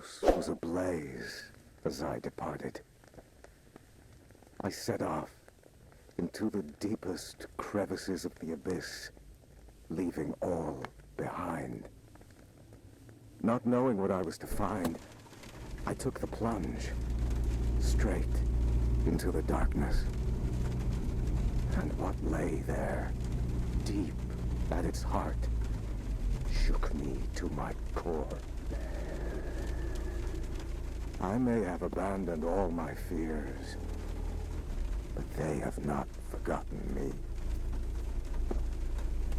house was ablaze as I departed. I set off into the deepest crevices of the abyss, leaving all behind. Not knowing what I was to find, I took the plunge, straight into the darkness. And what lay there, deep at its heart, shook me to my core. I may have abandoned all my fears, but they have not forgotten me.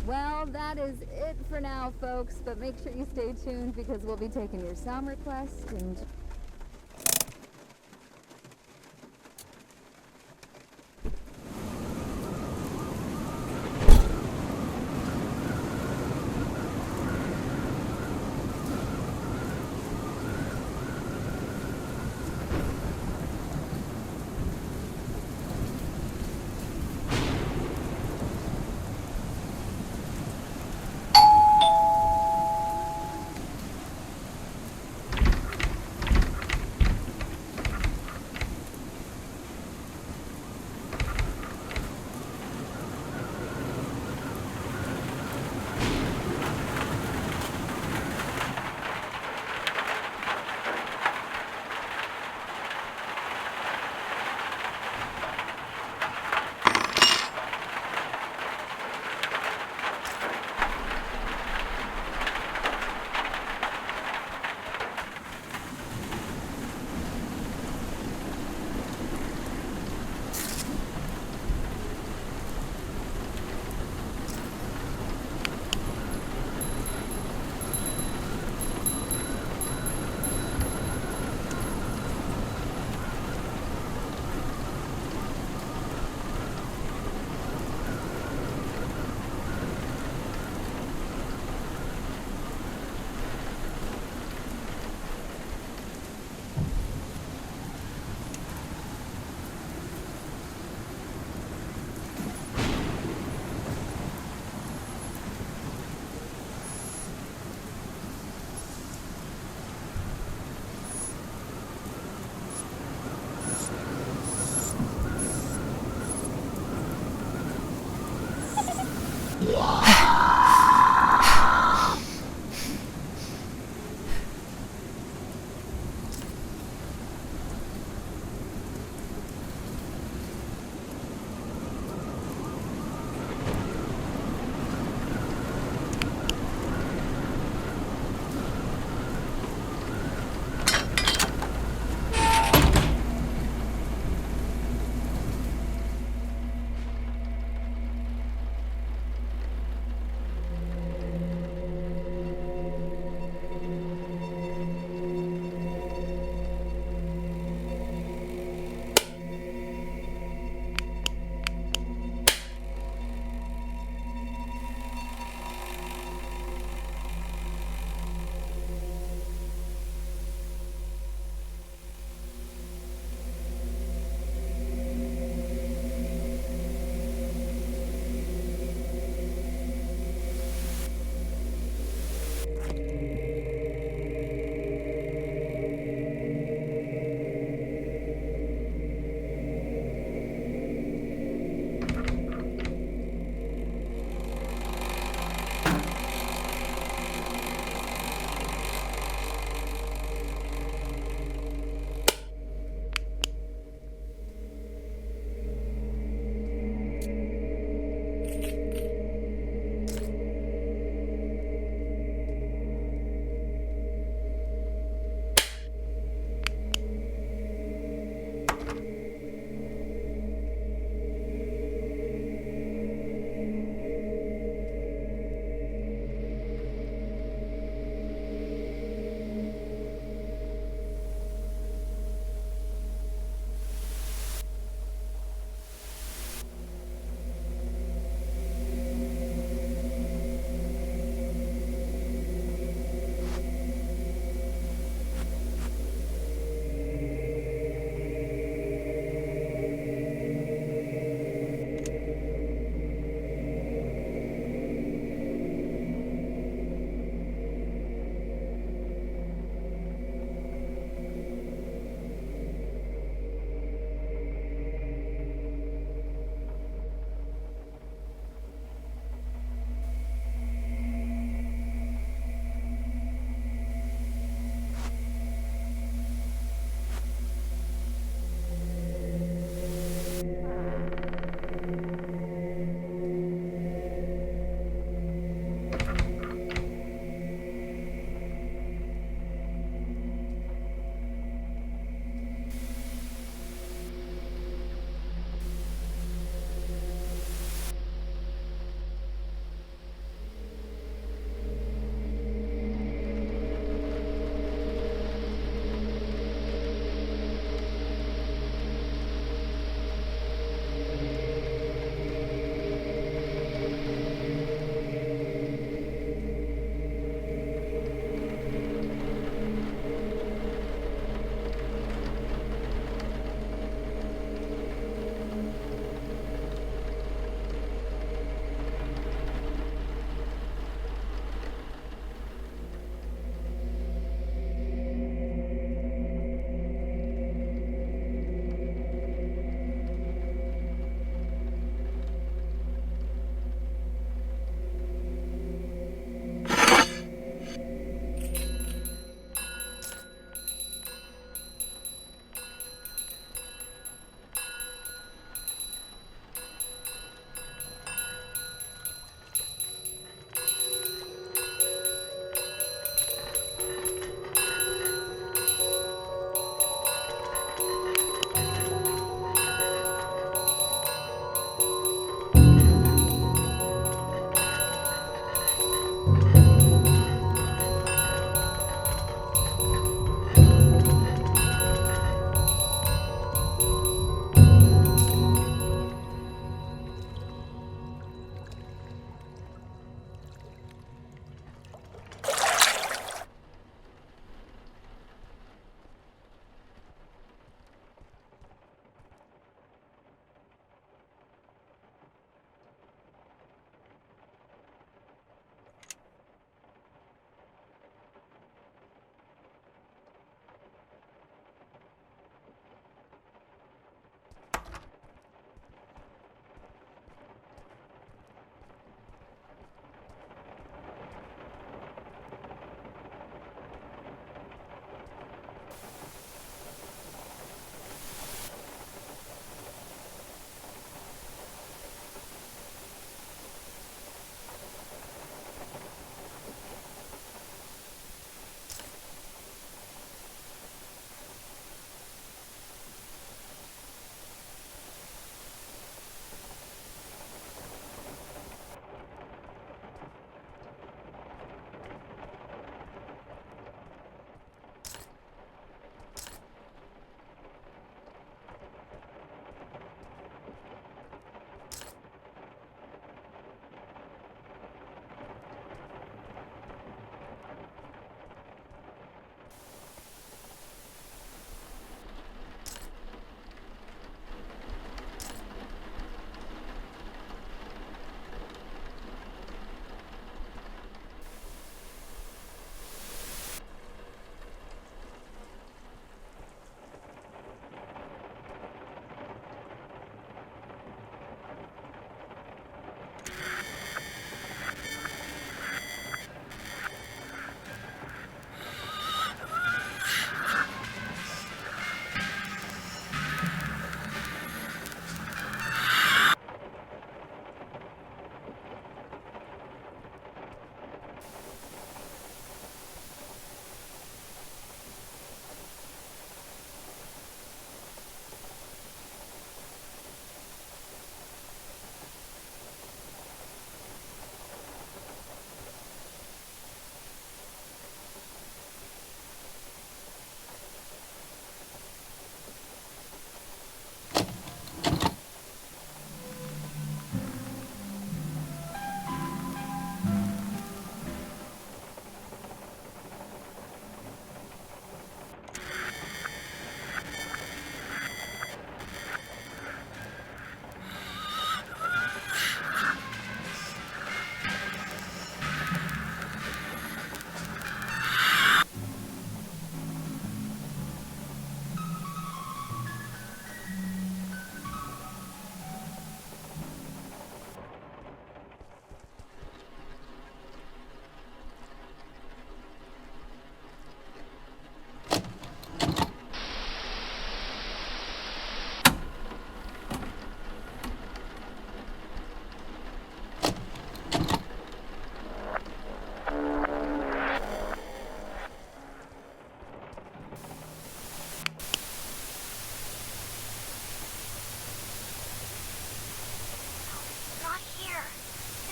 Well, that is it for now, folks, but make sure you stay tuned because we'll be taking your sound requests and...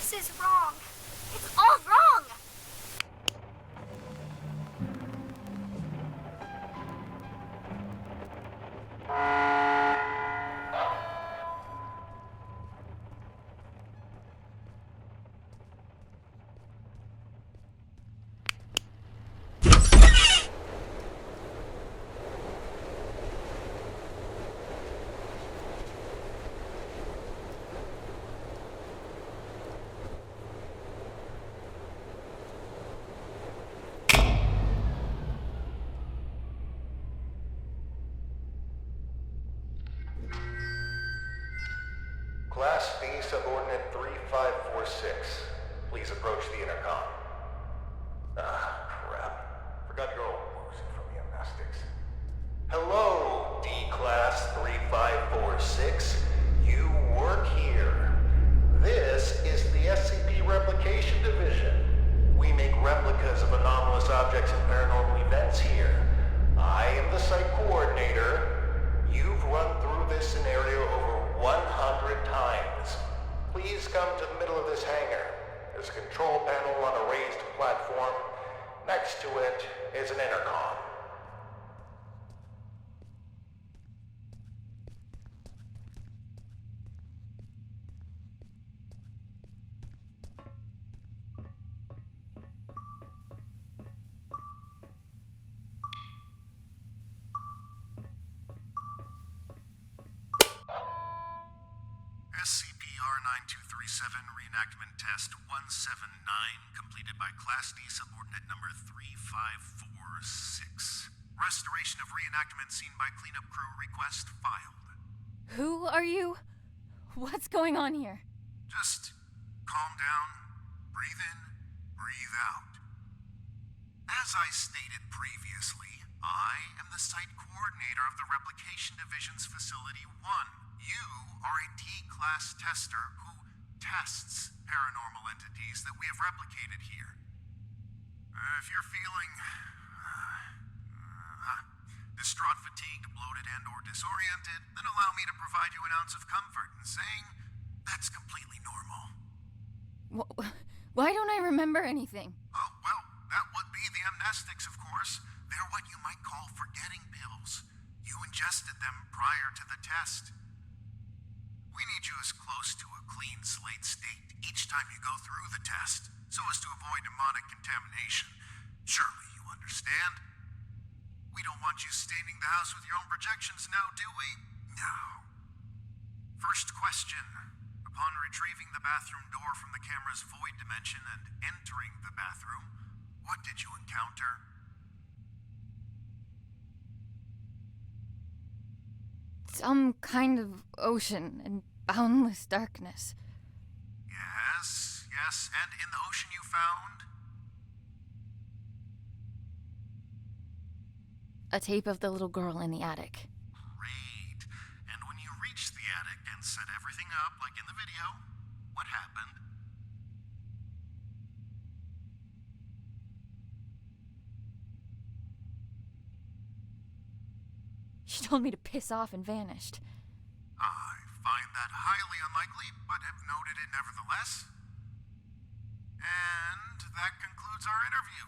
This is wrong. It's all wrong! Class B, subordinate 3546. Please approach the intercom. Ah, crap. Forgot your old woozy from the gymnastics. Hello, D-Class 3546. You work here. This is the SCP Replication Division. We make replicas of anomalous objects and paranormal events here. I am the site coordinator. You've run through this scenario over 100 times. Please come to the middle of this hangar. There's a control panel on a raised platform. Next to it is an intercom. SCP-R9237 Reenactment Test 179 completed by Class D subordinate number 3546. Restoration of reenactment scene by cleanup crew request filed. Who are you? What's going on here? Just calm down, breathe in, breathe out. As I stated previously, I am the site coordinator of the Replication Division's Facility 1. You are a D-Class tester who tests paranormal entities that we have replicated here. If you're feeling distraught, fatigued, bloated, and/or disoriented, then allow me to provide you an ounce of comfort in saying that's completely normal. Why don't I remember anything? Oh, well, that would be the amnestics, of course. They're what you might call forgetting pills. You ingested them prior to the test. We need you as close to a clean slate state each time you go through the test, so as to avoid demonic contamination. Surely you understand? We don't want you staining the house with your own projections now, do we? No. First question. Upon retrieving the bathroom door from the camera's void dimension and entering the bathroom, what did you encounter? Some kind of ocean and boundless darkness. Yes, and in the ocean you found? A tape of the little girl in the attic. Great. And when you reached the attic and set everything up like in the video, what happened? She told me to piss off and vanished. I find that highly unlikely, but have noted it nevertheless. And that concludes our interview.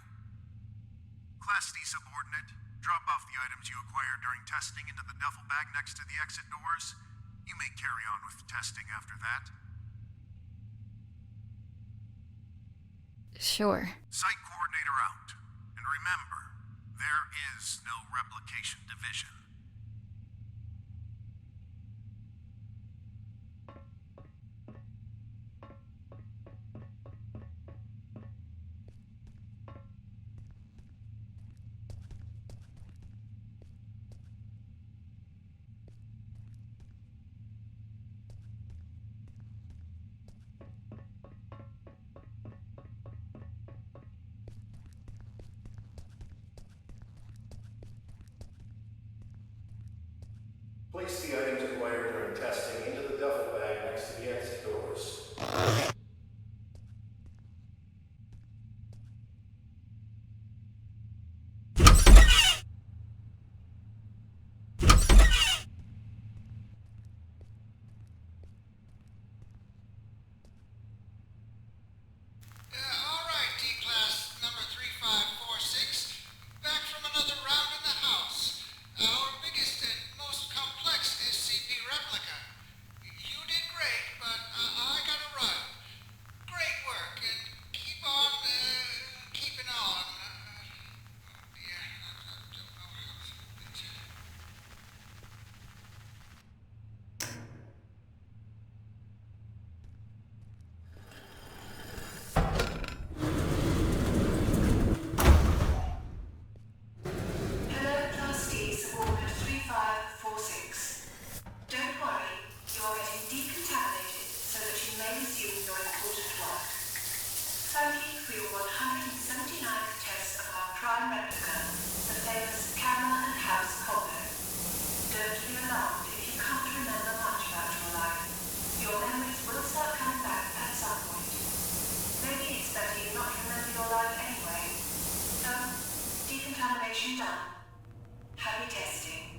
Class D subordinate, drop off the items you acquired during testing into the duffel bag next to the exit doors. You may carry on with testing after that. Sure. Site coordinator out. And remember, there is no Replication Division. Place the items acquired during testing into the duffel bag next to the exit doors. decontaminated so that you may resume your important work. Thank you for your 179th test of our prime replica, the famous camera and house combo. Don't be alarmed if you can't remember much about your life. Your memories will start coming back at some point. Maybe it's better you not remember your life anyway. So, decontamination done. Happy testing.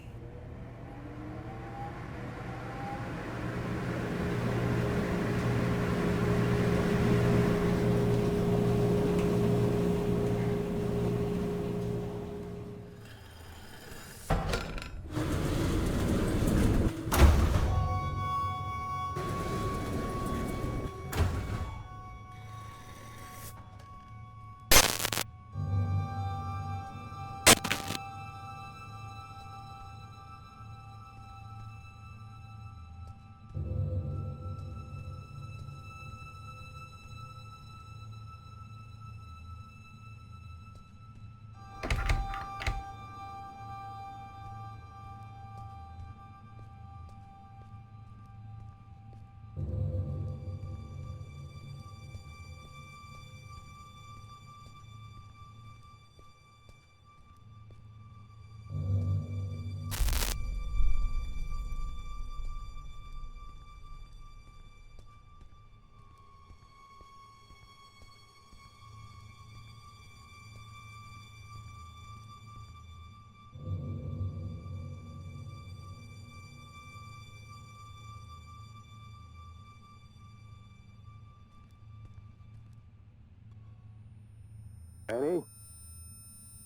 Annie?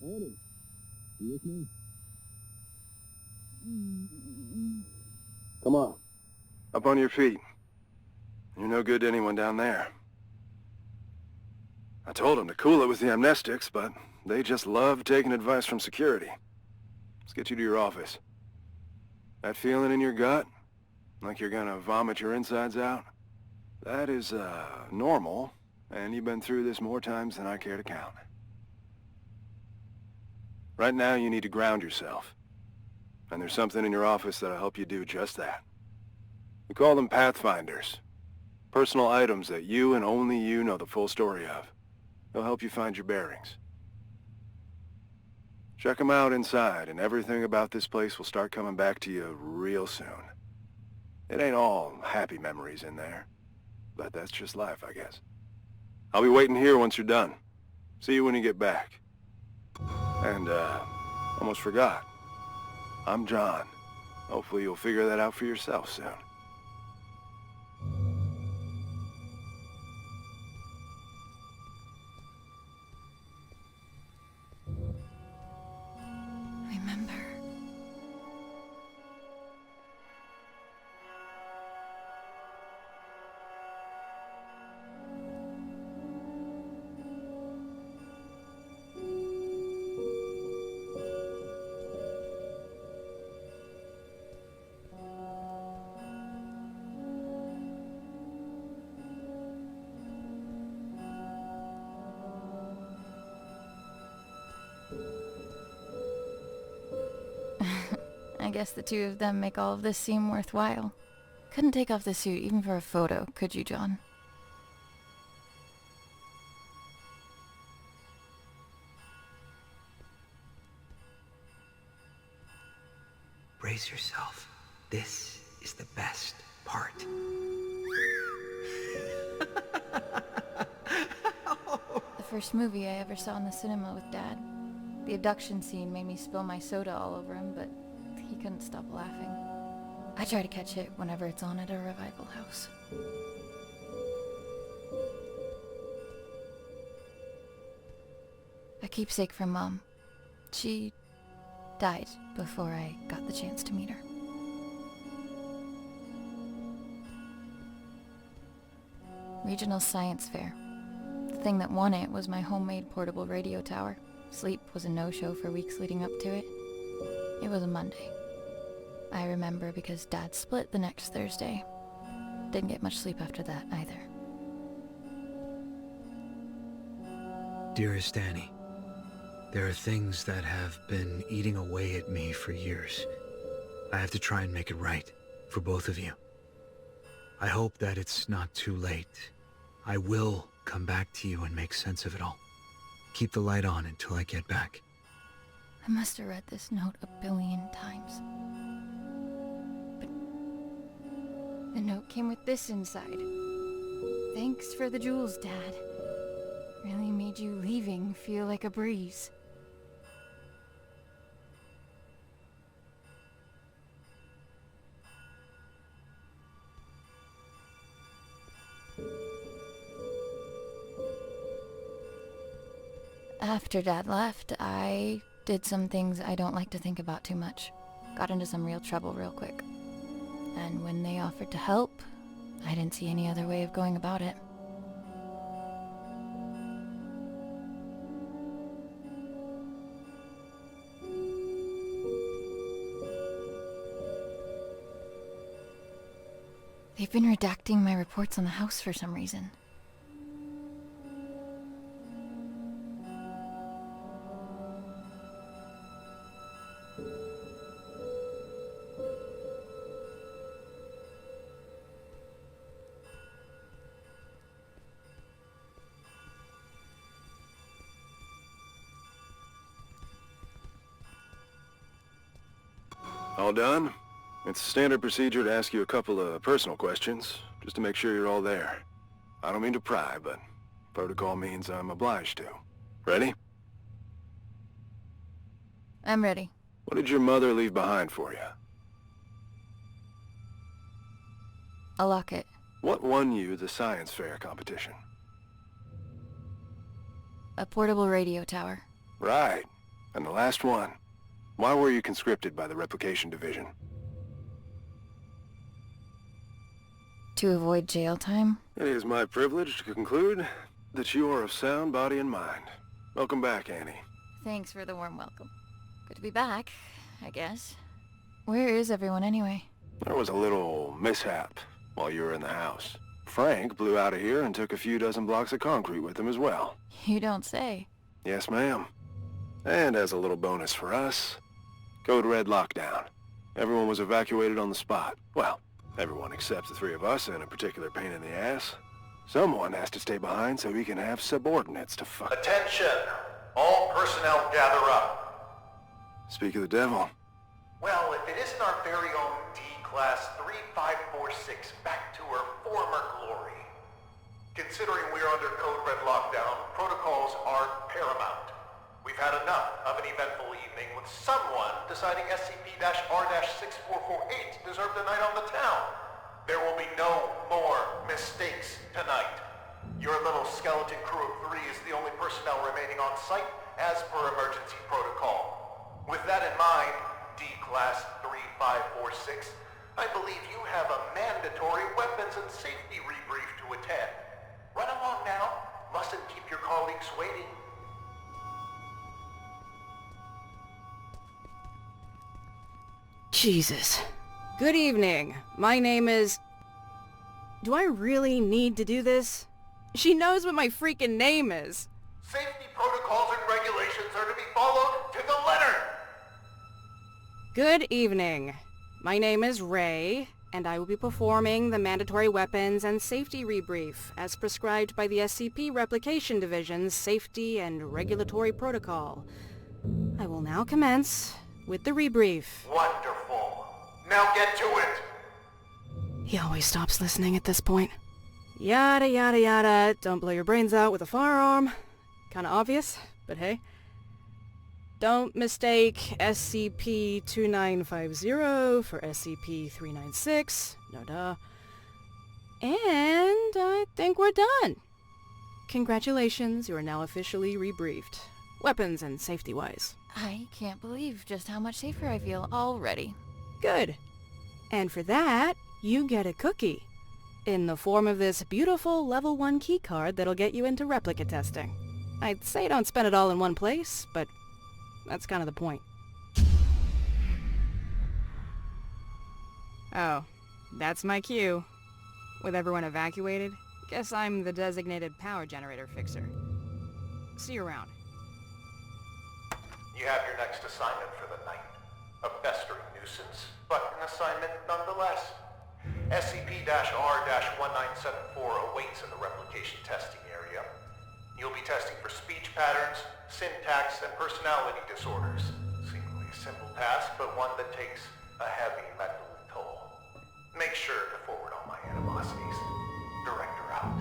Annie? You with me? Come on. Up on your feet. You're no good to anyone down there. I told them to cool it with the amnestics, but they just love taking advice from security. Let's get you to your office. That feeling in your gut, like you're gonna vomit your insides out, that is, normal, and you've been through this more times than I care to count. Right now, you need to ground yourself. And there's something in your office that'll help you do just that. We call them Pathfinders. Personal items that you and only you know the full story of. They'll help you find your bearings. Check them out inside, and everything about this place will start coming back to you real soon. It ain't all happy memories in there, but that's just life, I guess. I'll be waiting here once you're done. See you when you get back. And, almost forgot. I'm John. Hopefully you'll figure that out for yourself soon. Remember. I guess the two of them make all of this seem worthwhile. Couldn't take off the suit even for a photo, could you, John? Brace yourself. This is the best part. The first movie I ever saw in the cinema with Dad. The abduction scene made me spill my soda all over him, but he couldn't stop laughing. I try to catch it whenever it's on at a revival house. A keepsake from Mom. She died before I got the chance to meet her. Regional Science Fair. The thing that won it was my homemade portable radio tower. Sleep was a no-show for weeks leading up to it. It was a Monday. I remember because Dad split the next Thursday. Didn't get much sleep after that either. Dearest Annie, there are things that have been eating away at me for years. I have to try and make it right for both of you. I hope that it's not too late. I will come back to you and make sense of it all. Keep the light on until I get back. I must have read this note a billion times. But the note came with this inside. Thanks for the jewels, Dad. Really made you leaving feel like a breeze. After Dad left, I did some things I don't like to think about too much. Got into some real trouble real quick. And when they offered to help, I didn't see any other way of going about it. They've been redacting my reports on the house for some reason. All done? It's standard procedure to ask you a couple of personal questions, just to make sure you're all there. I don't mean to pry, but protocol means I'm obliged to. Ready? I'm ready. What did your mother leave behind for you? A locket. What won you the science fair competition? A portable radio tower. Right. And the last one. Why were you conscripted by the Replication Division? To avoid jail time? It is my privilege to conclude that you are of sound body and mind. Welcome back, Annie. Thanks for the warm welcome. Good to be back, I guess. Where is everyone anyway? There was a little mishap while you were in the house. Frank blew out of here and took a few dozen blocks of concrete with him as well. You don't say. Yes, ma'am. And as a little bonus for us, Code Red lockdown. Everyone was evacuated on the spot. Well, everyone except the three of us and a particular pain in the ass. Someone has to stay behind so he can have subordinates to fuck. Attention! All personnel gather up. Speak of the devil. Well, if it isn't our very own D-Class 3546 back to her former glory. Considering we're under Code Red lockdown, protocols are paramount. We've had enough of an eventful evening with someone deciding SCP-R-6448 deserved a night on the town. There will be no more mistakes tonight. Your little skeleton crew of 3 is the only personnel remaining on site as per emergency protocol. With that in mind, D-Class 3546, I believe you have a mandatory weapons and safety rebrief to attend. Run along now. Mustn't keep your colleagues waiting. Jesus. Good evening. My name is... Do I really need to do this? She knows what my freaking name is. Safety protocols and regulations are to be followed to the letter. Good evening. My name is Ray, and I will be performing the mandatory weapons and safety rebrief as prescribed by the SCP Replication Division's Safety and Regulatory Protocol. I will now commence with the rebrief. Wonderful. Now get to it. He always stops listening at this point. Yada yada yada, don't blow your brains out with a firearm. Kinda obvious, but hey. Don't mistake SCP-2950 for SCP-396. No duh. And I think we're done. Congratulations, you are now officially rebriefed. Weapons and safety-wise. I can't believe just how much safer I feel already. Good. And for that, you get a cookie. In the form of this beautiful level 1 keycard that'll get you into replica testing. I'd say don't spend it all in one place, but that's kind of the point. Oh, that's my cue. With everyone evacuated, guess I'm the designated power generator fixer. See you around. You have your next assignment for the night. A festering nuisance, but an assignment nonetheless. SCP-R-1974 awaits in the replication testing area. You'll be testing for speech patterns, syntax, and personality disorders. Seemingly a simple task, but one that takes a heavy mental toll. Make sure to forward all my animosities. Director out.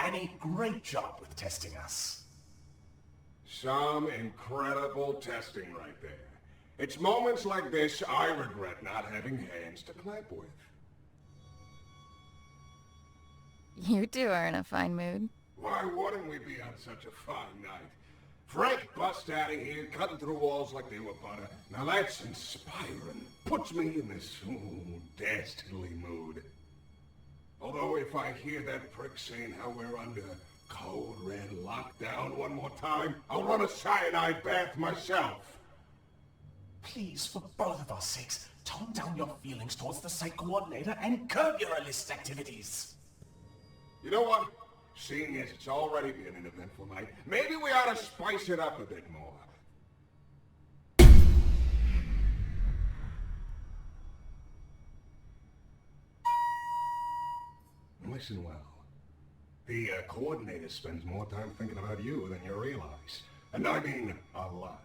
And a great job with testing us. Some incredible testing right there. It's moments like this I regret not having hands to clap with. You two are in a fine mood. Why wouldn't we be on such a fine night? Frank bust out of here, cutting through walls like they were butter. Now that's inspiring. Puts me in this dastardly mood. Although if I hear that prick saying how we're under code red lockdown one more time, I'll run a cyanide bath myself. Please, for both of our sakes, tone down your feelings towards the site coordinator and curb your illicit activities. You know what? Seeing as it's already been an eventful night, maybe we ought to spice it up a bit more. Listen well. The coordinator spends more time thinking about you than you realize. And I mean a lot.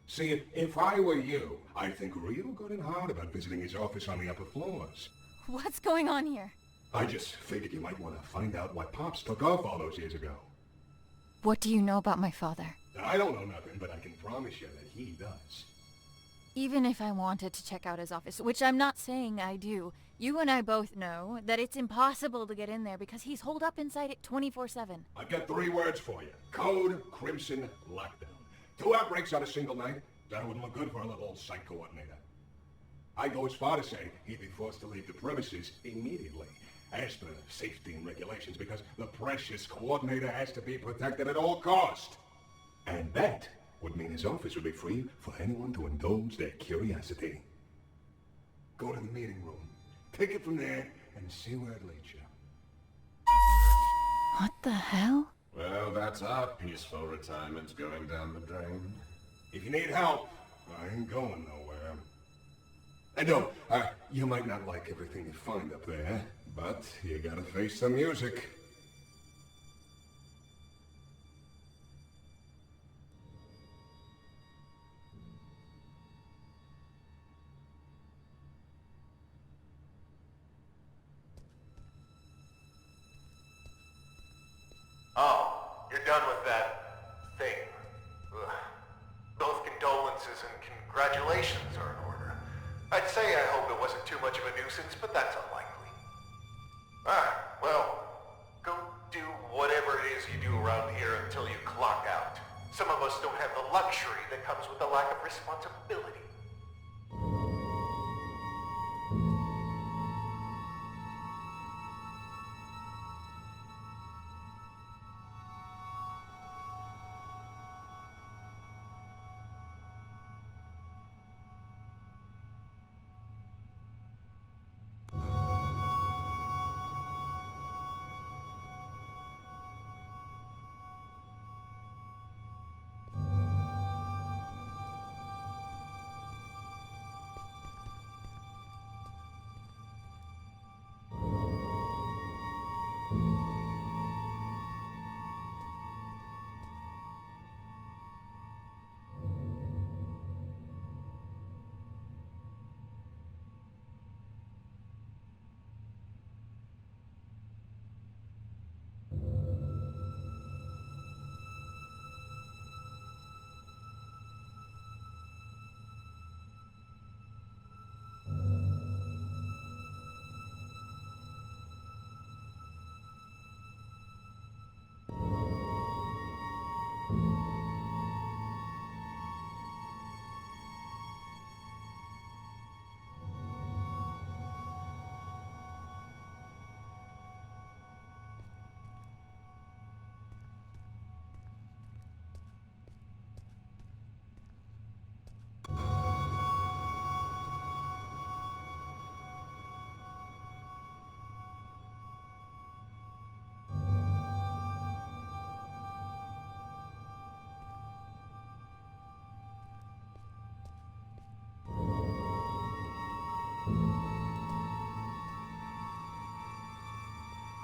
See, if I were you, I'd think real good and hard about visiting his office on the upper floors. What's going on here? I just figured you might want to find out why Pops took off all those years ago. What do you know about my father? I don't know nothing, but I can promise you that he does. Even if I wanted to check out his office, which I'm not saying I do, you and I both know that it's impossible to get in there because he's holed up inside it 24/7. I've got 3 words for you. Code Crimson Lockdown. 2 outbreaks on a single night? That wouldn't look good for a little site coordinator. I go as far to say he'd be forced to leave the premises immediately, as per safety and regulations, because the precious coordinator has to be protected at all cost. And that would mean his office would be free for anyone to indulge their curiosity. Go to the meeting room. Take it from there and see where it leads you. What the hell? Well, that's our peaceful retirement going down the drain. If you need help, I ain't going nowhere. And no, you might not like everything you find up there, but you gotta face the music. you're done with that thing. Ugh. Both condolences and congratulations are in order. I'd say I hope it wasn't too much of a nuisance, but that's unlikely. Well, go do whatever it is you do around here until you clock out. Some of us don't have the luxury that comes with the lack of responsibility.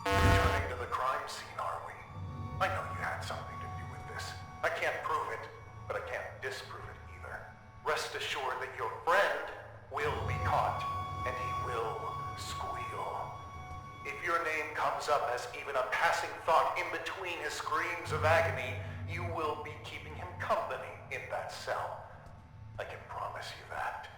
Returning to the crime scene, are we? I know you had something to do with this. I can't prove it, but I can't disprove it either. Rest assured that your friend will be caught, and he will squeal. If your name comes up as even a passing thought in between his screams of agony, you will be keeping him company in that cell. I can promise you that.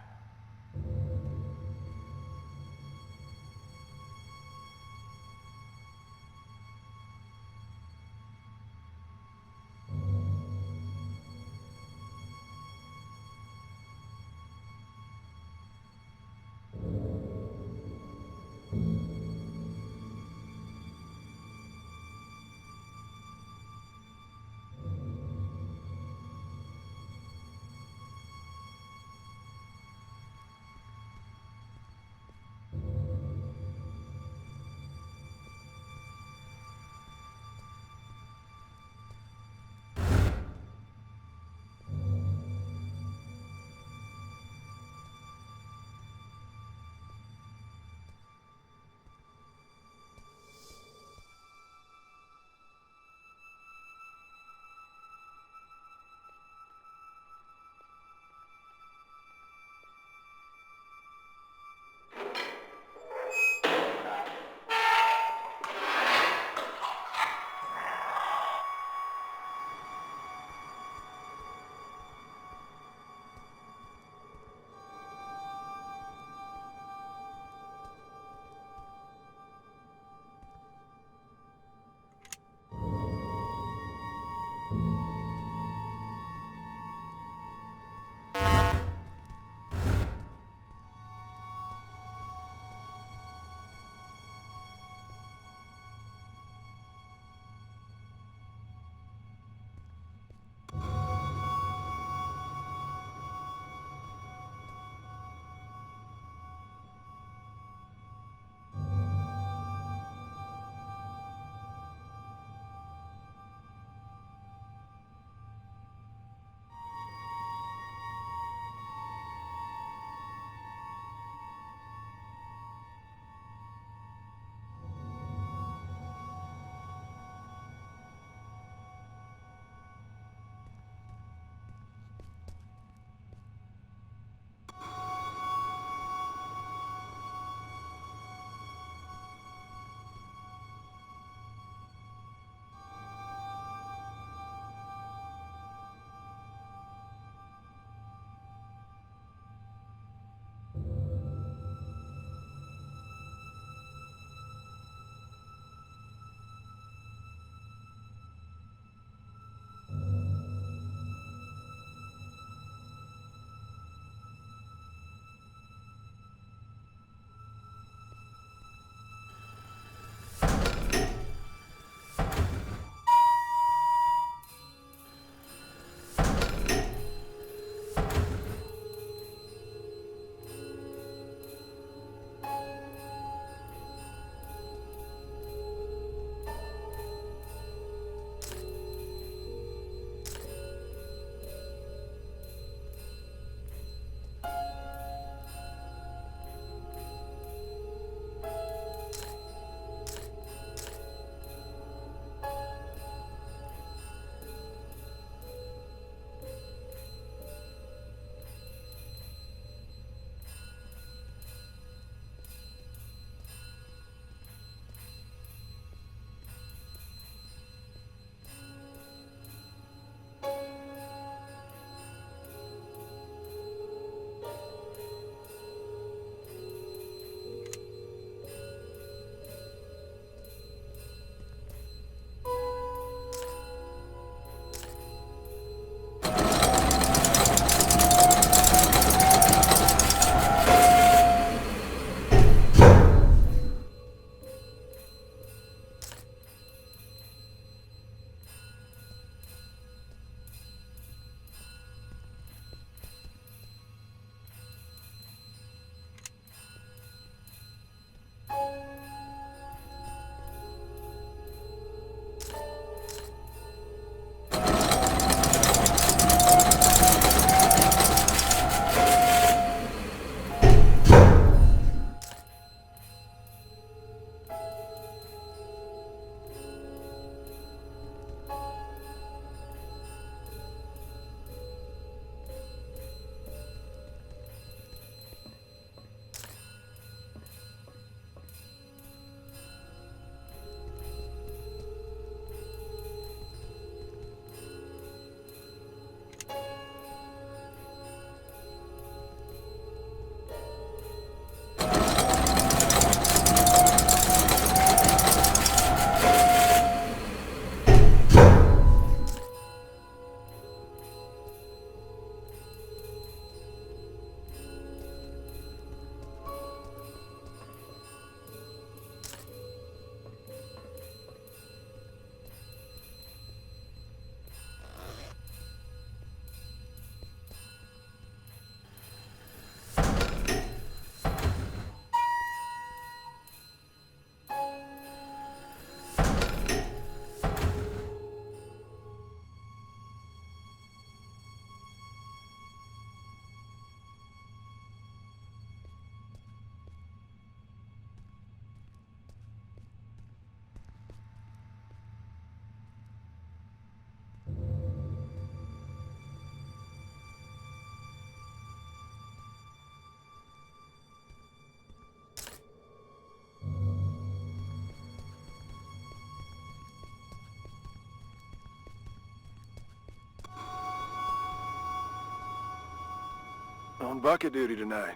On bucket duty tonight.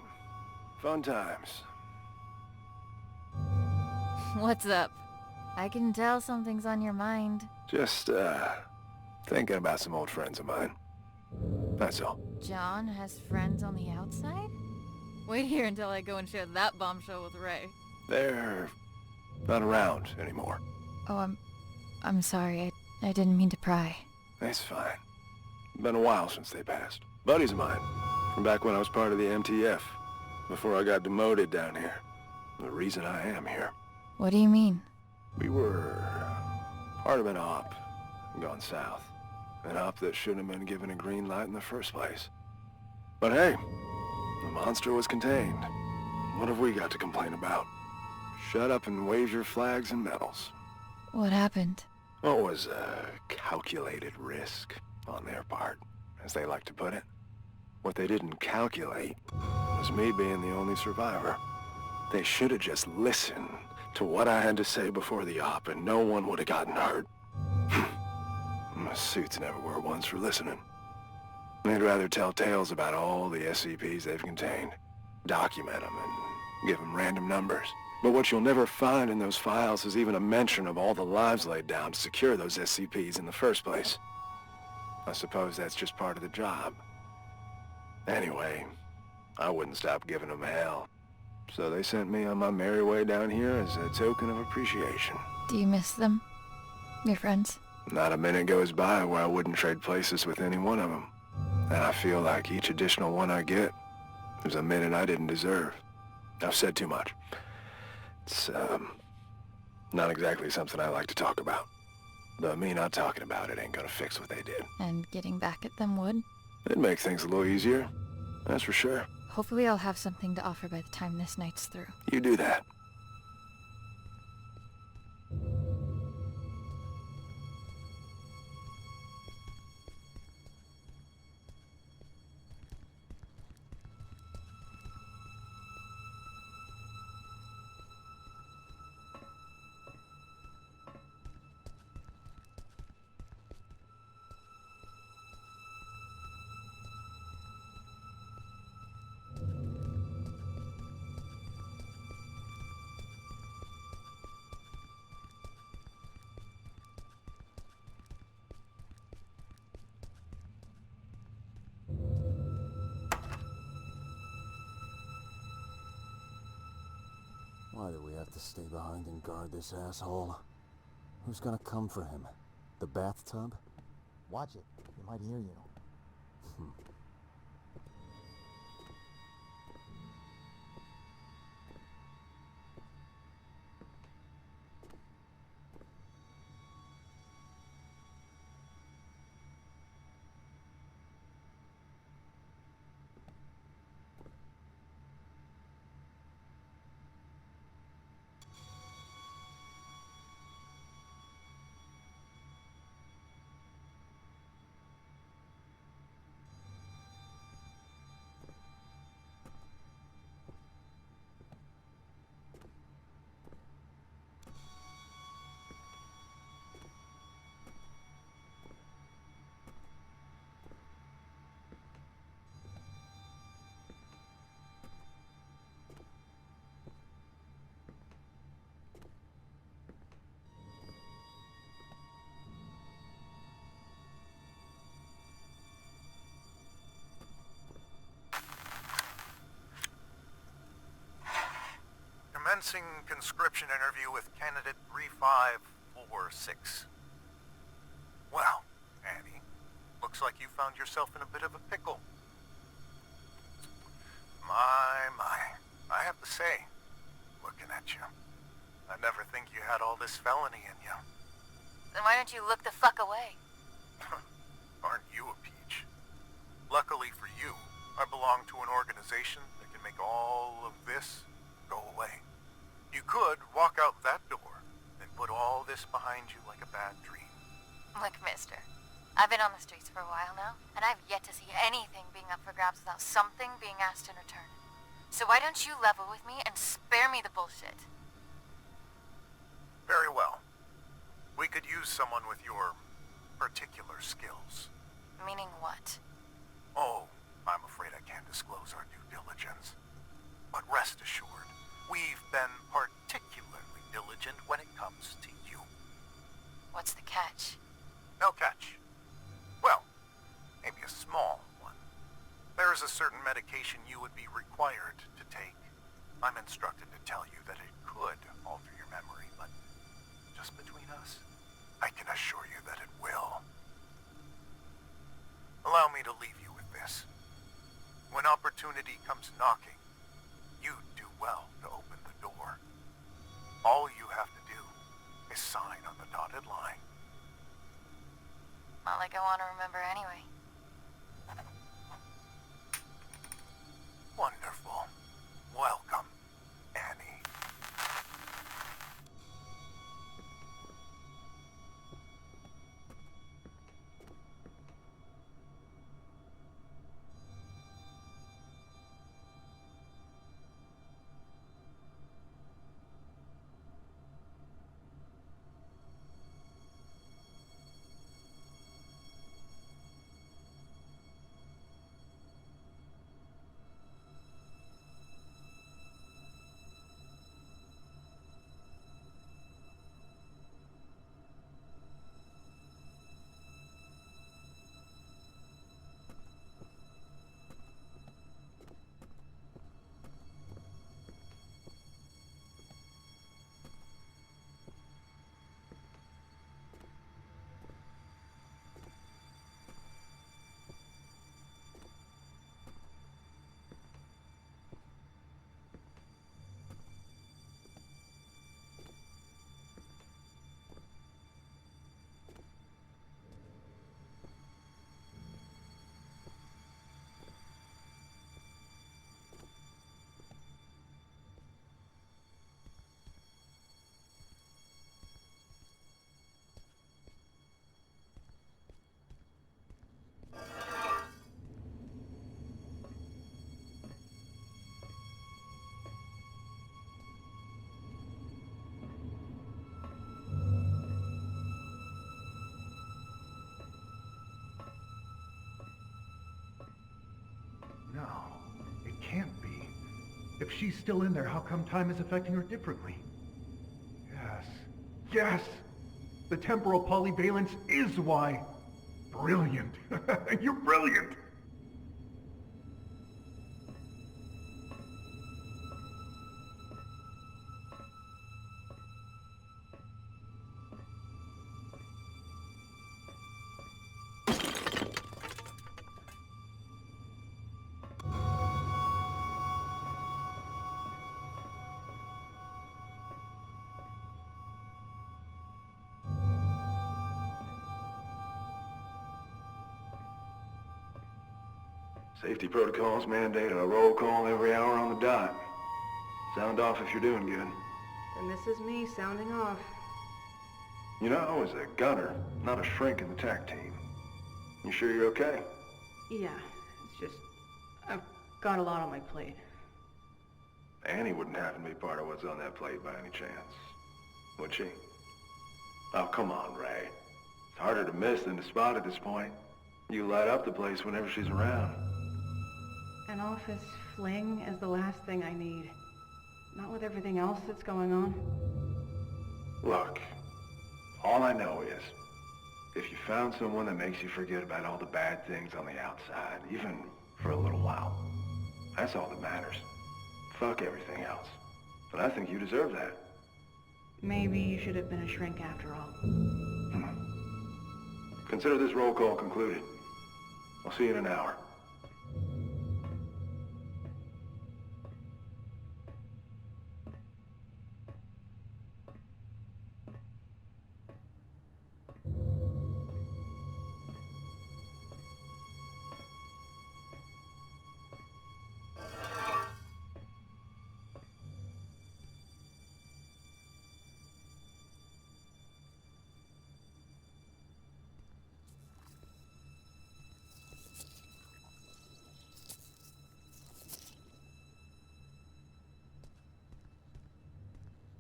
Fun times. What's up? I can tell something's on your mind. Just, thinking about some old friends of mine. That's all. John has friends on the outside? Wait here until I go and share that bombshell with Ray. They're not around anymore. Oh, I'm sorry. I didn't mean to pry. That's fine. Been a while since they passed. Buddies of mine, from back when I was part of the MTF, before I got demoted down here. The reason I am here. What do you mean? We were part of an op, gone south. An op that shouldn't have been given a green light in the first place. But hey, the monster was contained. What have we got to complain about? Shut up and wave your flags and medals. What happened? What was a calculated risk on their part, as they like to put it. What they didn't calculate was me being the only survivor. They should have just listened to what I had to say before the op, and no one would have gotten hurt. My suits never were ones for listening. They'd rather tell tales about all the SCPs they've contained, document them, and give them random numbers. But what you'll never find in those files is even a mention of all the lives laid down to secure those SCPs in the first place. I suppose that's just part of the job. Anyway, I wouldn't stop giving them hell. So they sent me on my merry way down here as a token of appreciation. Do you miss them? Your friends? Not a minute goes by where I wouldn't trade places with any one of them. And I feel like each additional one I get is a minute I didn't deserve. I've said too much. It's, not exactly something I like to talk about. But me not talking about it ain't gonna fix what they did. And getting back at them would? It'd make things a little easier, that's for sure. Hopefully I'll have something to offer by the time this night's through. You do that. Why do we have to stay behind and guard this asshole? Who's gonna come for him? The bathtub? Watch it. He might hear you. Commencing conscription interview with candidate 3546. Well, Annie, looks like you found yourself in a bit of a pickle. My. I have to say, looking at you, I never think you had all this felony in you. Then why don't you look the fuck away? Aren't you a peach? Luckily for you, I belong to an organization that can make all of this go away. You could walk out that door and put all this behind you like a bad dream. Look, mister, I've been on the streets for a while now, and I've yet to see anything being up for grabs without something being asked in return. So why don't you level with me and spare me the bullshit? Very well. We could use someone with your particular skills. Meaning what? Oh, I'm afraid I can't disclose our due diligence. But rest assured, we've been particularly diligent when it comes to you. What's the catch? No catch. Well, maybe a small one. There is a certain medication you would be required to take. I'm instructed to tell you that it could alter your memory, but just between us, I can assure you that it will. Allow me to leave you with this. When opportunity comes knocking, you do well to open the door. All you have to do is sign on the dotted line. Not like I want to remember anyway. Wonderful. Welcome, Annie. No, it can't be. If she's still in there, how come time is affecting her differently? Yes. Yes! The temporal polyvalence is why. Brilliant. You're brilliant! Safety protocols mandate a roll call every hour on the dot. Sound off if you're doing good. Then this is me sounding off. You know, I was a gunner, not a shrink in the TAC team. You sure you're okay? Yeah, it's just... I've got a lot on my plate. Annie wouldn't happen to be part of what's on that plate by any chance, would she? Oh, come on, Ray. It's harder to miss than to spot at this point. You light up the place whenever she's around. An office fling is the last thing I need. Not with everything else that's going on. Look, all I know is, if you found someone that makes you forget about all the bad things on the outside, even for a little while, that's all that matters. Fuck everything else. And I think you deserve that. Maybe you should have been a shrink after all. Consider this roll call concluded. I'll see you in an hour.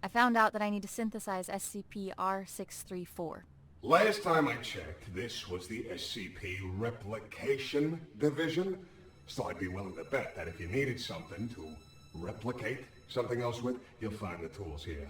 I found out that I need to synthesize SCP-R634. Last time I checked, this was the SCP Replication Division. Still, I'd be willing to bet that if you needed something to replicate something else with, you'll find the tools here.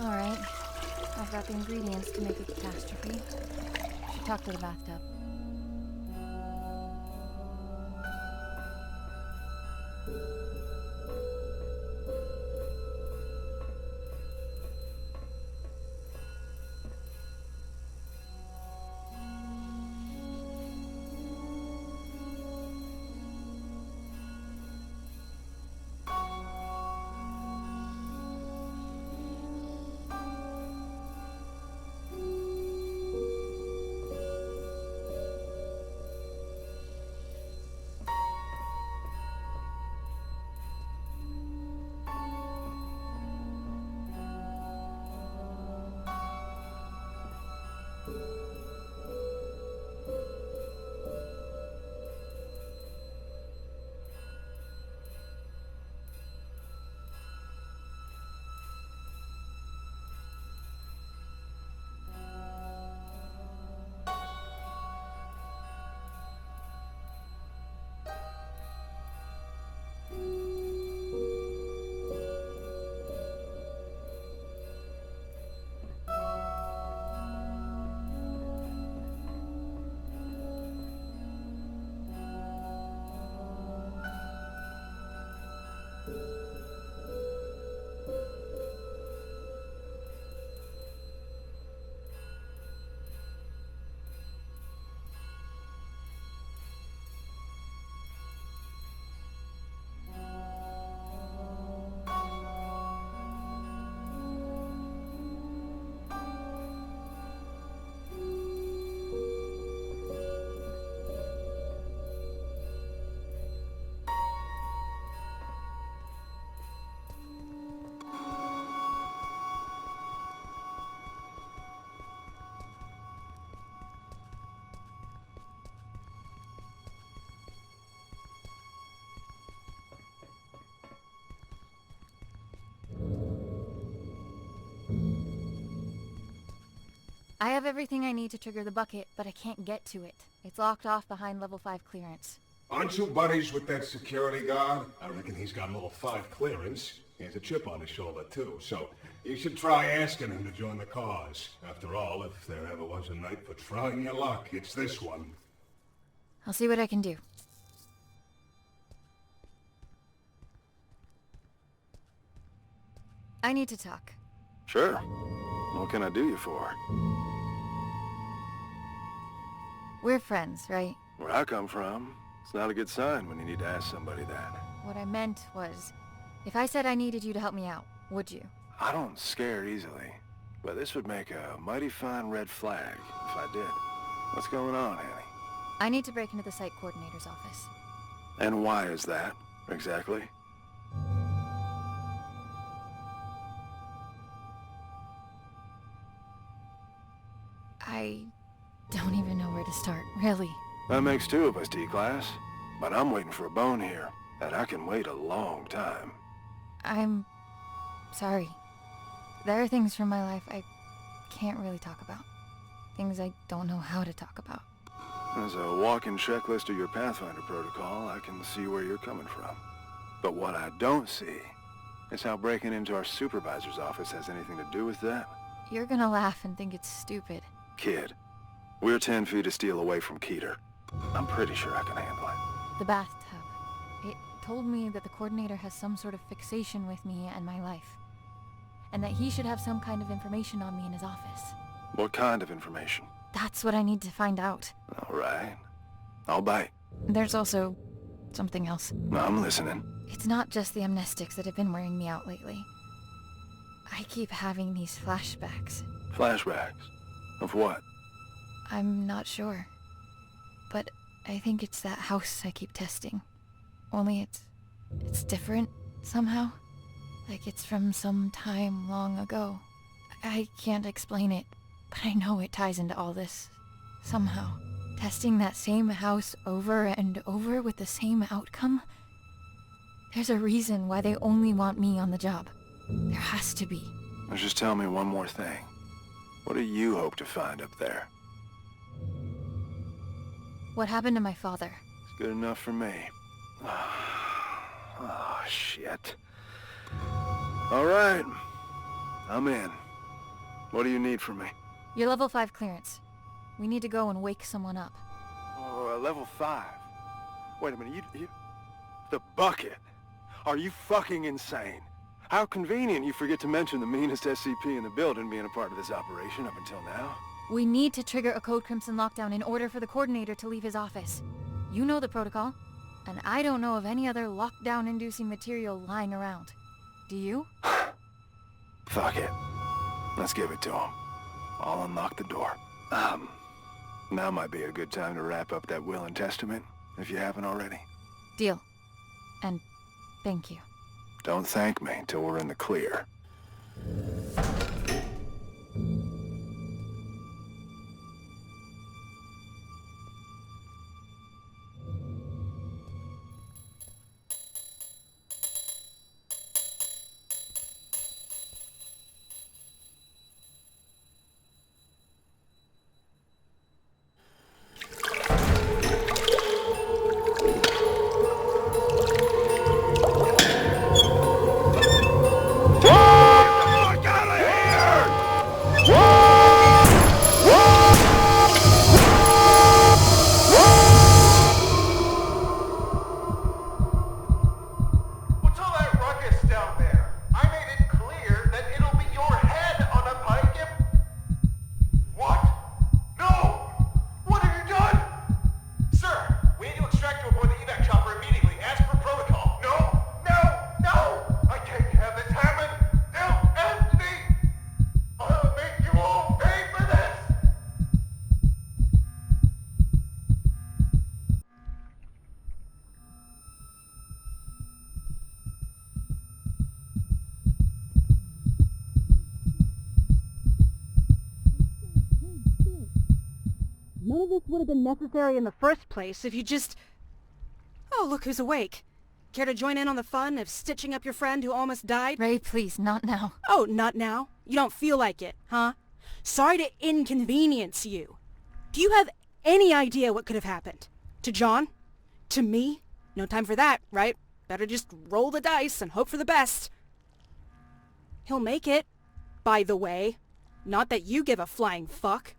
Alright, I've got the ingredients to make a catastrophe. Should talk to the bathtub. I have everything I need to trigger the bucket, but I can't get to it. It's locked off behind level 5 clearance. Aren't you buddies with that security guard? I reckon he's got level 5 clearance. He has a chip on his shoulder, too, so you should try asking him to join the cause. After all, if there ever was a night for trying your luck, it's this one. I'll see what I can do. I need to talk. Sure. What can I do you for? We're friends, right? Where I come from, it's not a good sign when you need to ask somebody that. What I meant was, if I said I needed you to help me out, would you? I don't scare easily, but this would make a mighty fine red flag if I did. What's going on, Annie? I need to break into the site coordinator's office. And why is that, exactly? I don't even know where to start, really. That makes two of us, D-Class. But I'm waiting for a bone here, and I can wait a long time. I'm sorry. There are things from my life I can't really talk about. Things I don't know how to talk about. As a walking checklist of your Pathfinder protocol, I can see where you're coming from. But what I don't see is how breaking into our supervisor's office has anything to do with that. You're gonna laugh and think it's stupid. Kid, we're 10 feet of steel away from Keter. I'm pretty sure I can handle it. The bathtub. It told me that the coordinator has some sort of fixation with me and my life. And that he should have some kind of information on me in his office. What kind of information? That's what I need to find out. All right. I'll bite. There's also something else. I'm listening. It's not just the amnestics that have been wearing me out lately. I keep having these flashbacks. Flashbacks? Of what? I'm not sure. But I think it's that house I keep testing. Only it's different, somehow. Like it's from some time long ago. I can't explain it, but I know it ties into all this. Somehow. Testing that same house over and over with the same outcome? There's a reason why they only want me on the job. There has to be. Now just tell me one more thing. What do you hope to find up there? What happened to my father? It's good enough for me. Oh, shit. All right. I'm in. What do you need from me? Your level 5 clearance. We need to go and wake someone up. Oh, level 5. Wait a minute, you... The bucket? Are you fucking insane? How convenient you forget to mention the meanest SCP in the building being a part of this operation up until now. We need to trigger a Code Crimson lockdown in order for the coordinator to leave his office. You know the protocol, and I don't know of any other lockdown-inducing material lying around. Do you? Fuck it. Let's give it to him. I'll unlock the door. Now might be a good time to wrap up that will and testament, if you haven't already. Deal. And thank you. Don't thank me till we're in the clear. None of this would have been necessary in the first place if you just... Oh, look who's awake. Care to join in on the fun of stitching up your friend who almost died? Ray, please, not now. Oh, not now? You don't feel like it, huh? Sorry to inconvenience you. Do you have any idea what could have happened? To John? To me? No time for that, right? Better just roll the dice and hope for the best. He'll make it, by the way. Not that you give a flying fuck.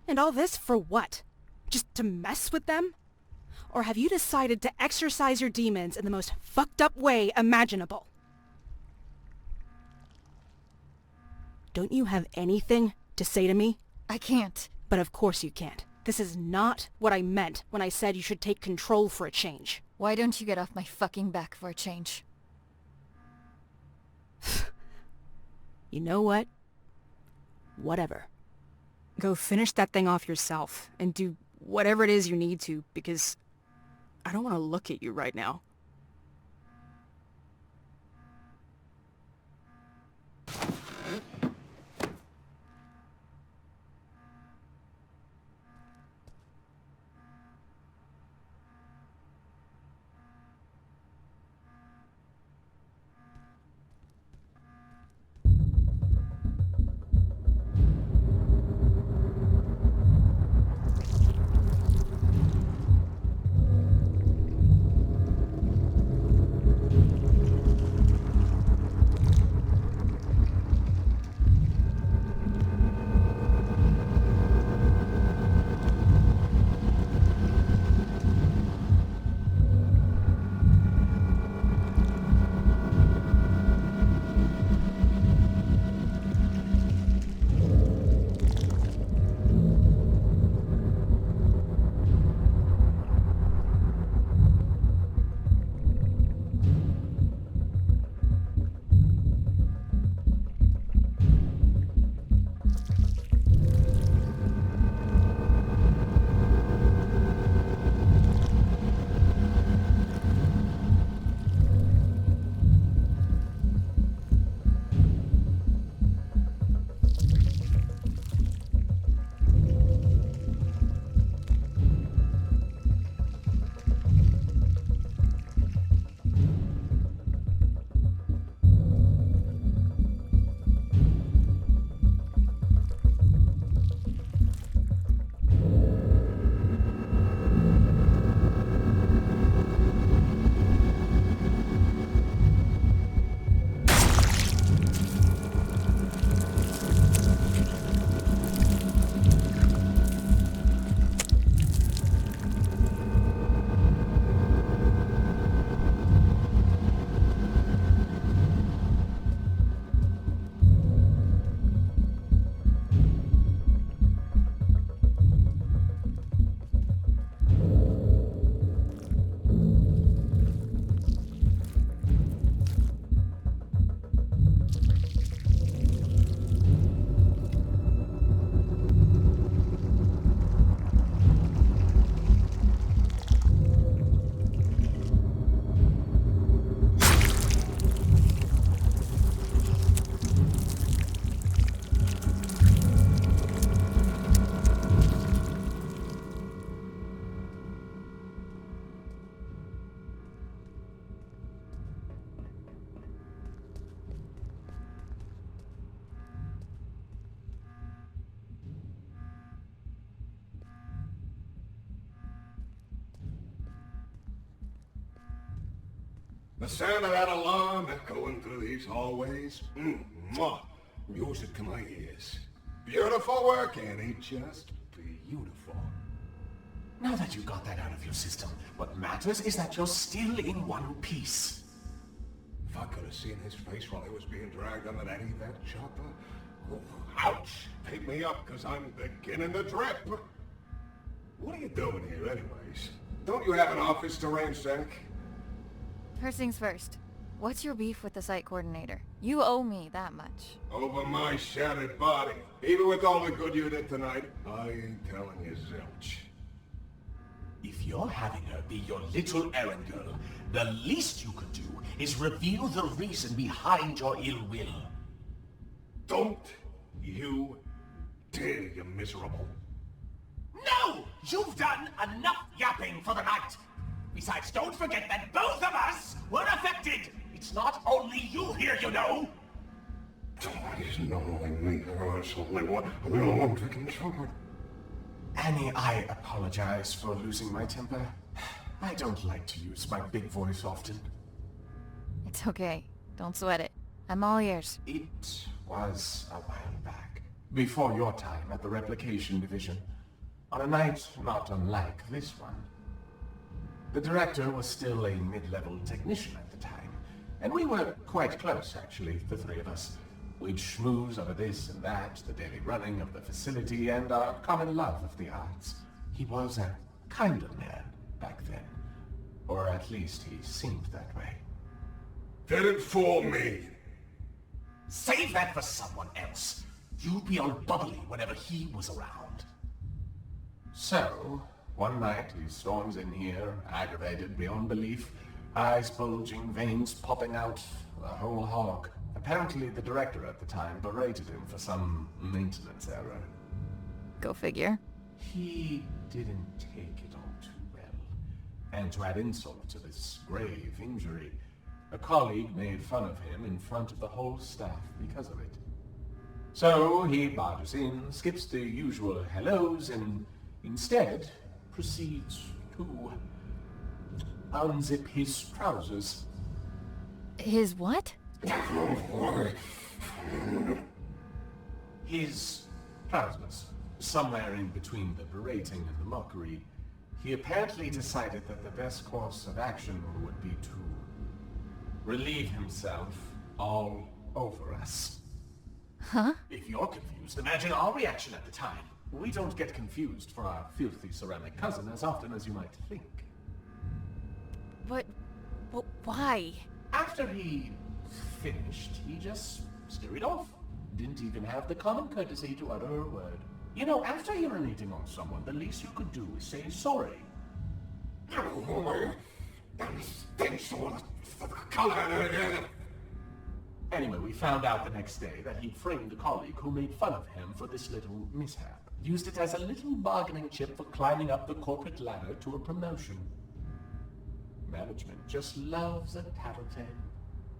And all this for what? Just to mess with them? Or have you decided to exercise your demons in the most fucked up way imaginable? Don't you have anything to say to me? I can't. But of course you can't. This is not what I meant when I said you should take control for a change. Why don't you get off my fucking back for a change? You know what? Whatever. Go finish that thing off yourself, and do whatever it is you need to, because I don't want to look at you right now. The sound of that alarm echoing through these hallways. Mwah. Music to my ears. Beautiful work, Annie. Just beautiful. Now that you got that out of your system, what matters is that you're still in one piece. If I could have seen his face while he was being dragged under that evac chopper. Oh, ouch. Pick me up, because I'm beginning to drip. What are you doing here, anyways? Don't you have an office to ransack? First things first. What's your beef with the site coordinator? You owe me that much. Over my shattered body. Even with all the good you did tonight, I ain't telling you zilch. If you're having her be your little errand girl, the least you could do is reveal the reason behind your ill will. Don't you dare, you miserable. No! You've done enough yapping for the night! Besides, don't forget that both of us were affected! It's not only you here, you know! He's not only me, there's only one. I'm the one taking charge. Annie, I apologize for losing my temper. I don't like to use my big voice often. It's okay. Don't sweat it. I'm all ears. It was a while back, before your time at the Replication Division, on a night not unlike this one. The director was still a mid-level technician at the time, and we were quite close, actually, the three of us. We'd schmooze over this and that, the daily running of the facility, and our common love of the arts. He was a kind of man back then, or at least he seemed that way. Didn't fool me. Save that for someone else. You'd be all bubbly whenever he was around. So, one night he storms in here, aggravated beyond belief, eyes bulging, veins popping out, the whole hog. Apparently the director at the time berated him for some maintenance error. Go figure. He didn't take it all too well. And to add insult to this grave injury, a colleague made fun of him in front of the whole staff because of it. So he barges in, skips the usual hellos, and instead proceeds to unzip his trousers. His what? His trousers. Somewhere in between the berating and the mockery, he apparently decided that the best course of action would be to relieve himself all over us. Huh? If you're confused, imagine our reaction at the time. We don't get confused for our filthy ceramic cousin as often as you might think. But why? After he finished, he just scurried off. Didn't even have the common courtesy to utter a word. You know, after urinating on someone, the least you could do is say sorry. Anyway, we found out the next day that he'd framed a colleague who made fun of him for this little mishap. Used it as a little bargaining chip for climbing up the corporate ladder to a promotion. Management just loves a tattletale.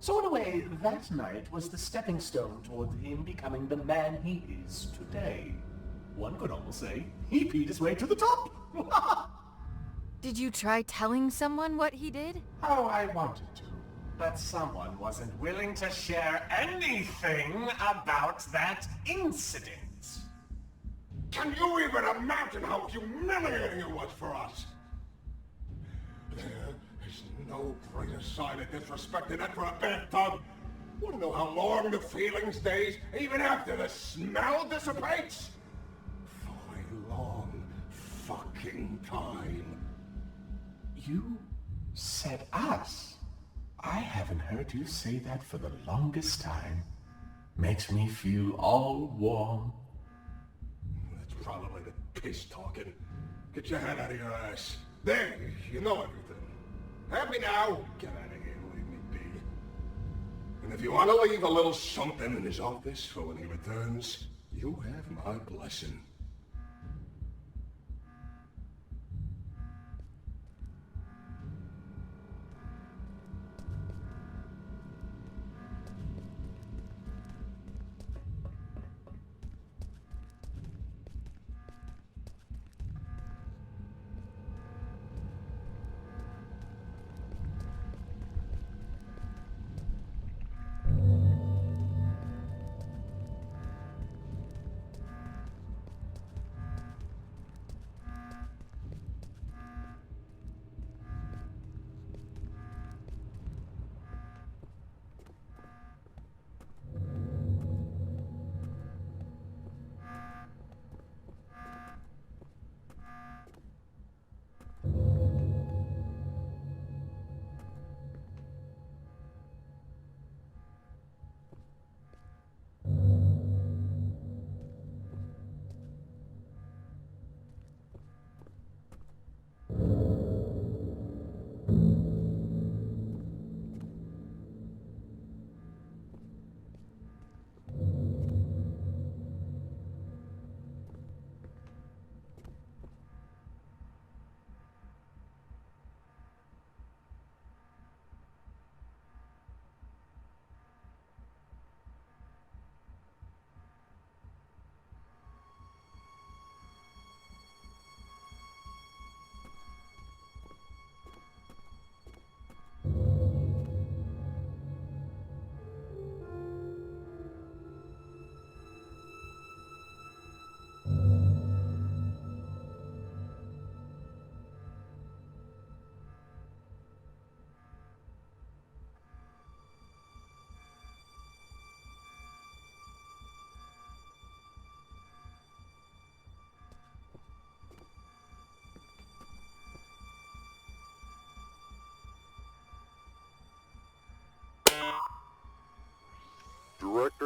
So in a way, that night was the stepping stone toward him becoming the man he is today. One could almost say he peed his way to the top. Did you try telling someone what he did? Oh, I wanted to. But someone wasn't willing to share anything about that incident. Can you even imagine how humiliating it was for us? There is no greater sign of disrespect than that for a bathtub. Want to know how long the feeling stays, even after the smell dissipates? For a long fucking time. You said us? I haven't heard you say that for the longest time. Makes me feel all warm. That's probably the piss talking. Get your head out of your ass. There, you know everything. Happy now? Get out of here, leave me be. And if you want to leave a little something in his office for when he returns, you have my blessing.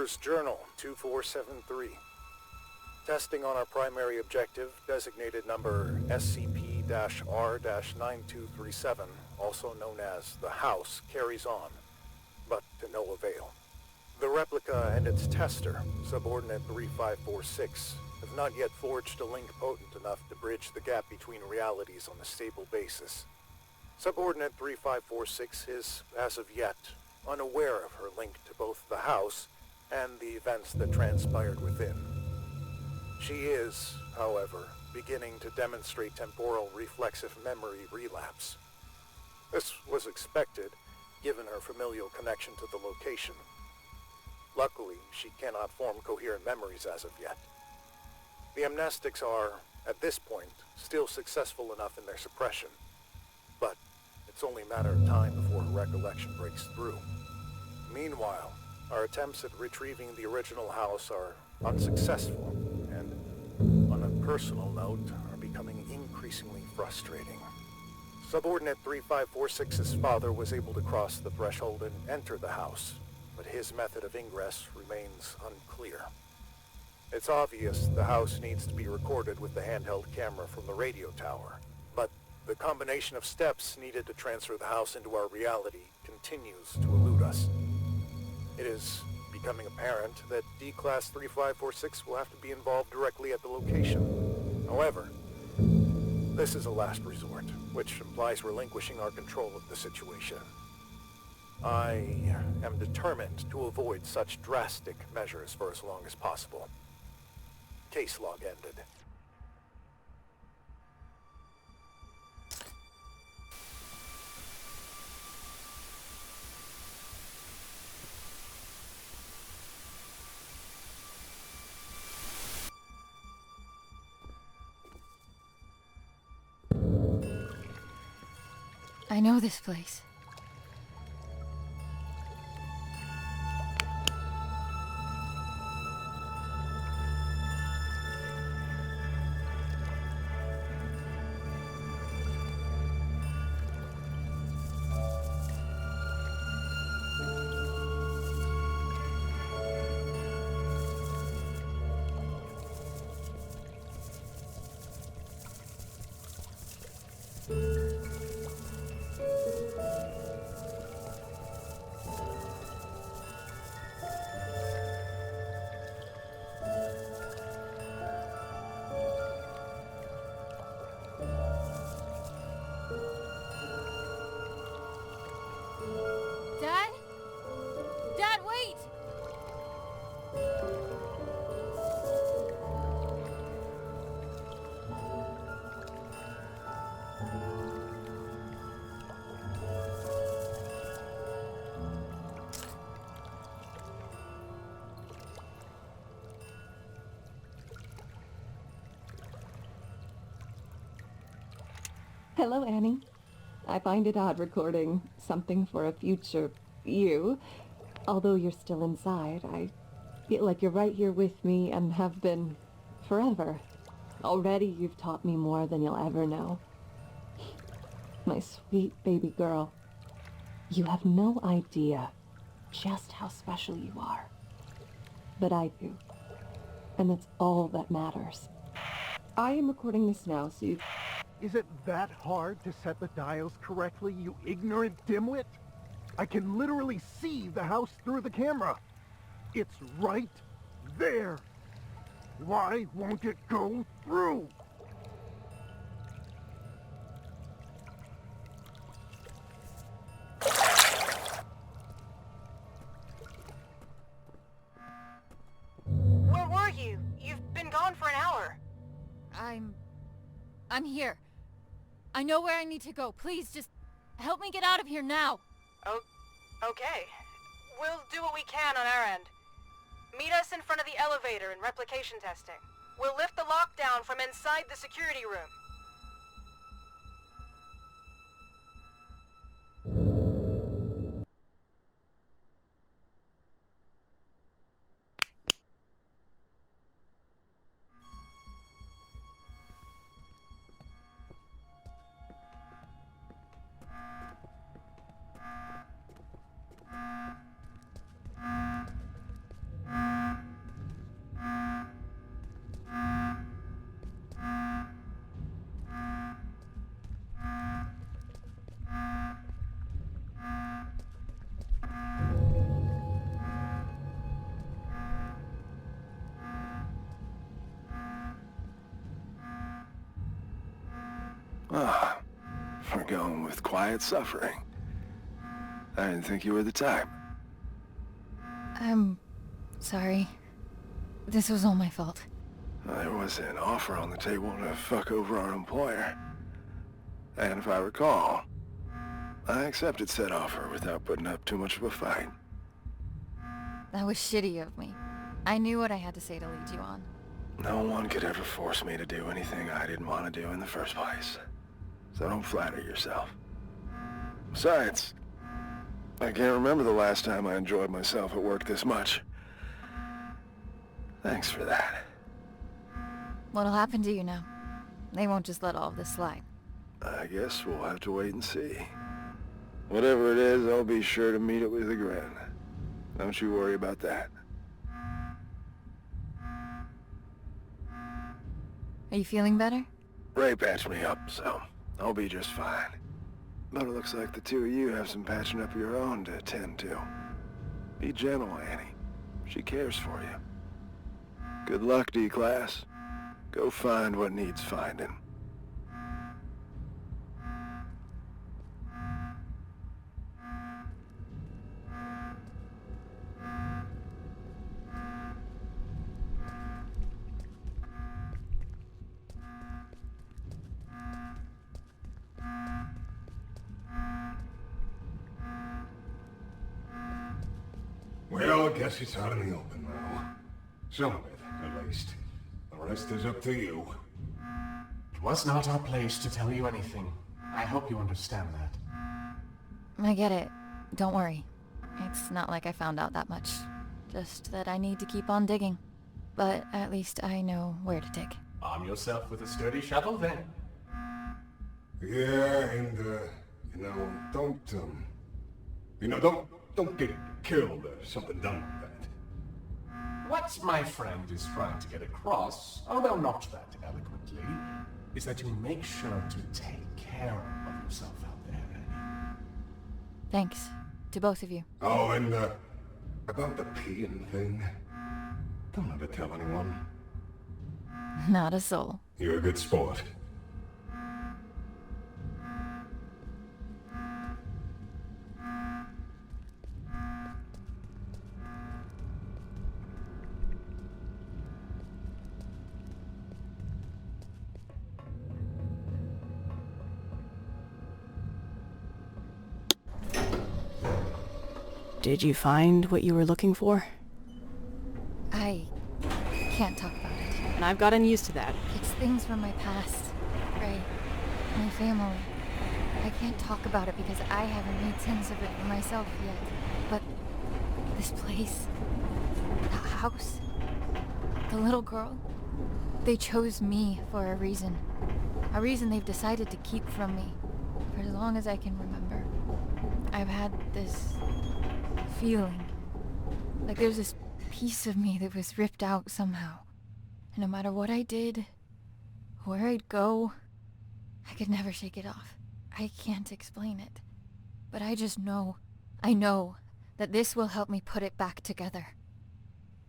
Reporter's Journal 2473. Testing on our primary objective, designated number SCP-R-9237, also known as the House, carries on, but to no avail. The replica and its tester, Subordinate 3546, have not yet forged a link potent enough to bridge the gap between realities on a stable basis. Subordinate 3546 is, as of yet, unaware of her link to both the House and the events that transpired within. She is, however, beginning to demonstrate temporal reflexive memory relapse. This was expected, given her familial connection to the location. Luckily, she cannot form coherent memories as of yet. The amnestics are, at this point, still successful enough in their suppression, but it's only a matter of time before her recollection breaks through. Meanwhile, our attempts at retrieving the original house are unsuccessful, and, on a personal note, are becoming increasingly frustrating. Subordinate 3546's father was able to cross the threshold and enter the house, but his method of ingress remains unclear. It's obvious the house needs to be recorded with the handheld camera from the radio tower, but the combination of steps needed to transfer the house into our reality continues to elude us. It is becoming apparent that D-Class 3546 will have to be involved directly at the location. However, this is a last resort, which implies relinquishing our control of the situation. I am determined to avoid such drastic measures for as long as possible. Case log ended. I know this place. Dad? Dad, wait! Hello, Annie. I find it odd recording something for a future you. Although you're still inside, I feel like you're right here with me and have been forever. Already you've taught me more than you'll ever know. My sweet baby girl. You have no idea just how special you are. But I do. And that's all that matters. I am recording this now, so you... Is it that hard to set the dials correctly, you ignorant dimwit? I can literally see the house through the camera. It's right there. Why won't it go through? Where were you? You've been gone for an hour. I'm here. I know where I need to go. Please, just help me get out of here now. Oh, okay. We'll do what we can on our end. Meet us in front of the elevator in replication testing. We'll lift the lockdown from inside the security room. Ah, we're going with quiet suffering. I didn't think you were the type. I'm sorry. This was all my fault. There was an offer on the table to fuck over our employer. And if I recall, I accepted said offer without putting up too much of a fight. That was shitty of me. I knew what I had to say to lead you on. No one could ever force me to do anything I didn't want to do in the first place. So don't flatter yourself. Besides, I can't remember the last time I enjoyed myself at work this much. Thanks for that. What'll happen to you now? They won't just let all of this slide. I guess we'll have to wait and see. Whatever it is, I'll be sure to meet it with a grin. Don't you worry about that. Are you feeling better? Ray patched me up, so I'll be just fine. But it looks like the two of you have some patching up of your own to attend to. Be gentle, Annie. She cares for you. Good luck, D-Class. Go find what needs finding. Well, I guess it's out in the open now. Some of it, at least. The rest is up to you. It was not our place to tell you anything. I hope you understand that. I get it. Don't worry. It's not like I found out that much. Just that I need to keep on digging. But at least I know where to dig. Arm yourself with a sturdy shovel, then. Yeah, and, don't get killed or something dumb like that. What my friend is trying to get across, although not that eloquently, is that you make sure to take care of yourself out there, Annie. Thanks. To both of you. Oh, and, about the peeing thing. Don't ever tell anyone. Not a soul. You're a good sport. Did you find what you were looking for? I can't talk about it. And I've gotten used to that. It's things from my past. Ray. My family. I can't talk about it because I haven't made sense of it for myself yet. But this place, the house, the little girl, they chose me for a reason. A reason they've decided to keep from me for as long as I can remember. I've had this feeling like there's this piece of me that was ripped out somehow. And no matter what I did, where I'd go, I could never shake it off. I can't explain it. But I just know, I know that this will help me put it back together.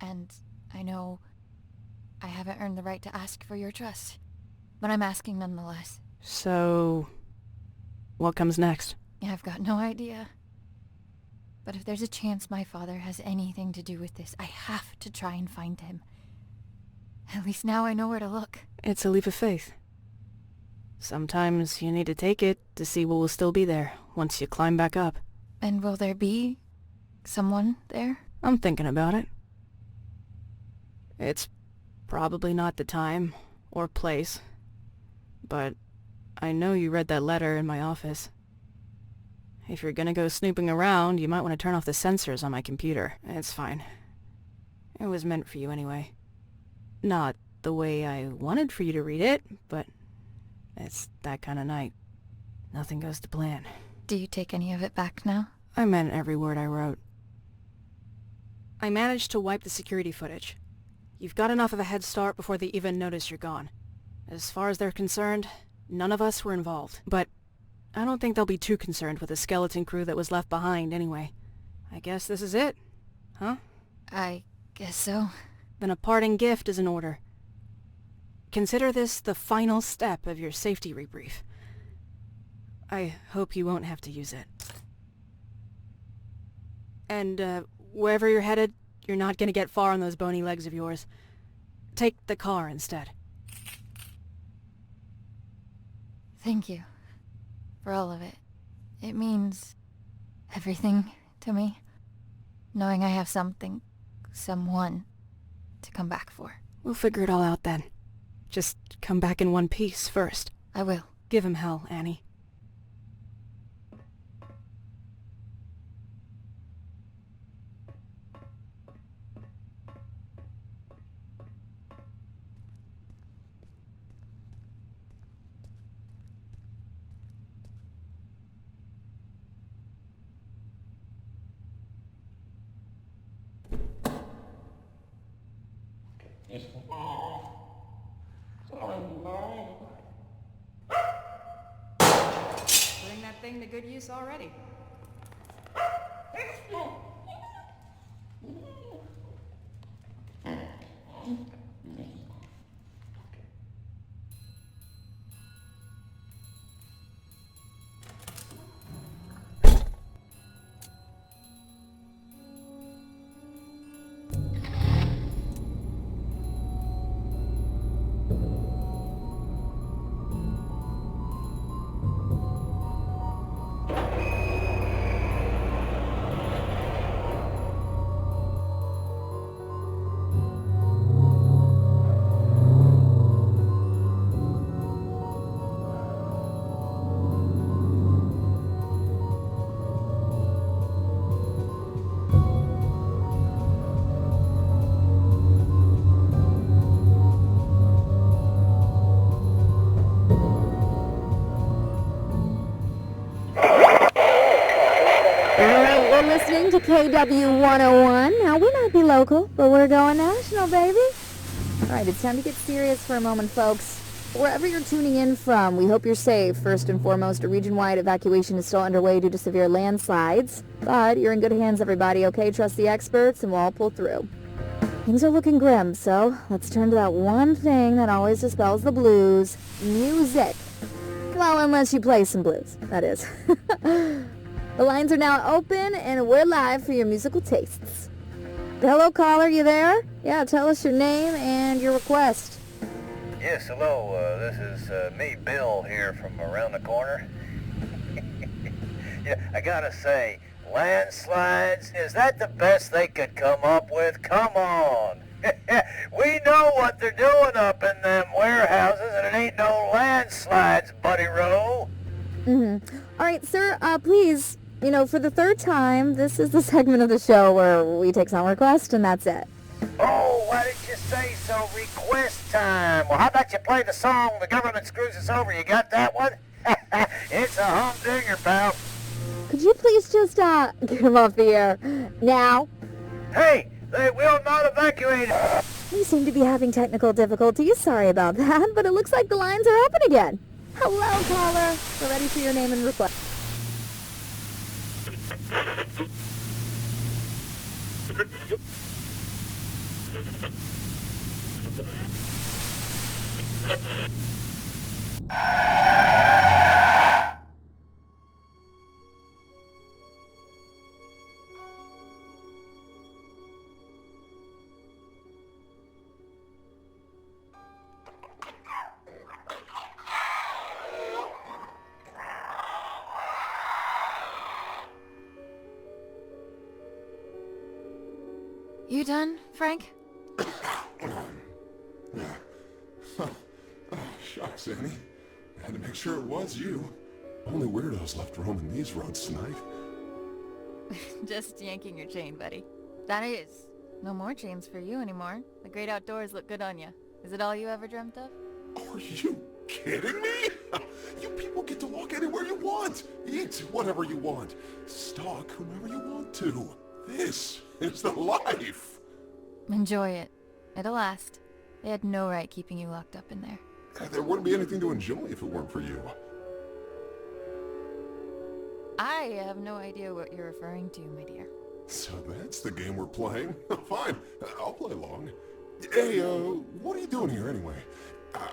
And I know I haven't earned the right to ask for your trust, but I'm asking nonetheless. So, what comes next? I've got no idea. But if there's a chance my father has anything to do with this, I have to try and find him. At least now I know where to look. It's a leap of faith. Sometimes you need to take it to see what will still be there once you climb back up. And will there be someone there? I'm thinking about it. It's probably not the time or place, but I know you read that letter in my office. If you're gonna go snooping around, you might want to turn off the sensors on my computer. It's fine. It was meant for you anyway. Not the way I wanted for you to read it, but it's that kind of night. Nothing goes to plan. Do you take any of it back now? I meant every word I wrote. I managed to wipe the security footage. You've got enough of a head start before they even notice you're gone. As far as they're concerned, none of us were involved. But I don't think they'll be too concerned with the skeleton crew that was left behind anyway. I guess this is it, huh? I guess so. Then a parting gift is in order. Consider this the final step of your safety rebrief. I hope you won't have to use it. And, wherever you're headed, you're not gonna get far on those bony legs of yours. Take the car instead. Thank you. For all of it. It means everything to me. Knowing I have something, someone, to come back for. We'll figure it all out then. Just come back in one piece first. I will. Give him hell, Annie. Putting that thing to good use already. You're listening to KW 101. Now, we might be local, but we're going national, baby. All right, it's time to get serious for a moment, folks. Wherever you're tuning in from, we hope you're safe. First and foremost, a region-wide evacuation is still underway due to severe landslides. But you're in good hands, everybody, okay? Trust the experts, and we'll all pull through. Things are looking grim, so let's turn to that one thing that always dispels the blues. Music. Well, unless you play some blues, that is. The lines are now open, and we're live for your musical tastes. Hello, caller, you there? Yeah, tell us your name and your request. Yes, hello, this is me, Bill, here from around the corner. Yeah, I gotta say, landslides, is that the best they could come up with? Come on! We know what they're doing up in them warehouses, and it ain't no landslides, Buddy Rowe. All right, sir, please, for the third time, this is the segment of the show where we take some requests, and that's it. Oh, why did you say so? Request time. Well, how about you play the song The Government Screws Us Over? You got that one? It's a humdinger, pal. Could you please just, get him off the air now? Hey, they will not evacuate. We seem to be having technical difficulties. Sorry about that, but it looks like the lines are open again. Hello, caller. We're ready for your name and request. You done, Frank? Shucks, Annie. I had to make sure it was you. Only weirdos left roaming these roads tonight. Just yanking your chain, buddy. That is. No more chains for you anymore. The great outdoors look good on you. Is it all you ever dreamt of? Are you kidding me? You people get to walk anywhere you want. Eat whatever you want. Stalk whomever you want to. This is the life. Enjoy it. It'll last. They had no right keeping you locked up in there. There wouldn't be anything to enjoy if it weren't for you. I have no idea what you're referring to, my dear. So that's the game we're playing? Fine, I'll play along. Hey, what are you doing here anyway?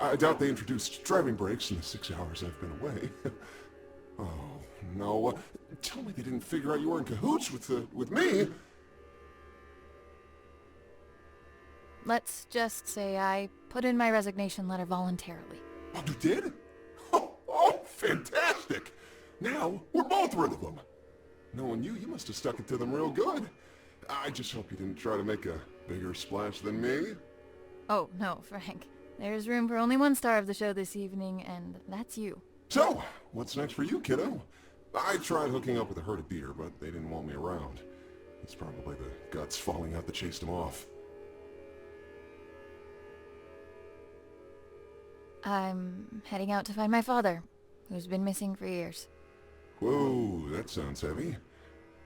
I doubt they introduced driving brakes in the 6 hours I've been away. Oh, no. Tell me they didn't figure out you were in cahoots with me. Let's just say I put in my resignation letter voluntarily. Oh, you did? Oh, fantastic! Now, we're both rid of them. Knowing you must have stuck it to them real good. I just hope you didn't try to make a bigger splash than me. Oh, no, Frank. There's room for only one star of the show this evening, and that's you. So, what's next for you, kiddo? I tried hooking up with a herd of deer, but they didn't want me around. It's probably the guts falling out that chased them off. I'm heading out to find my father, who's been missing for years. Whoa, that sounds heavy.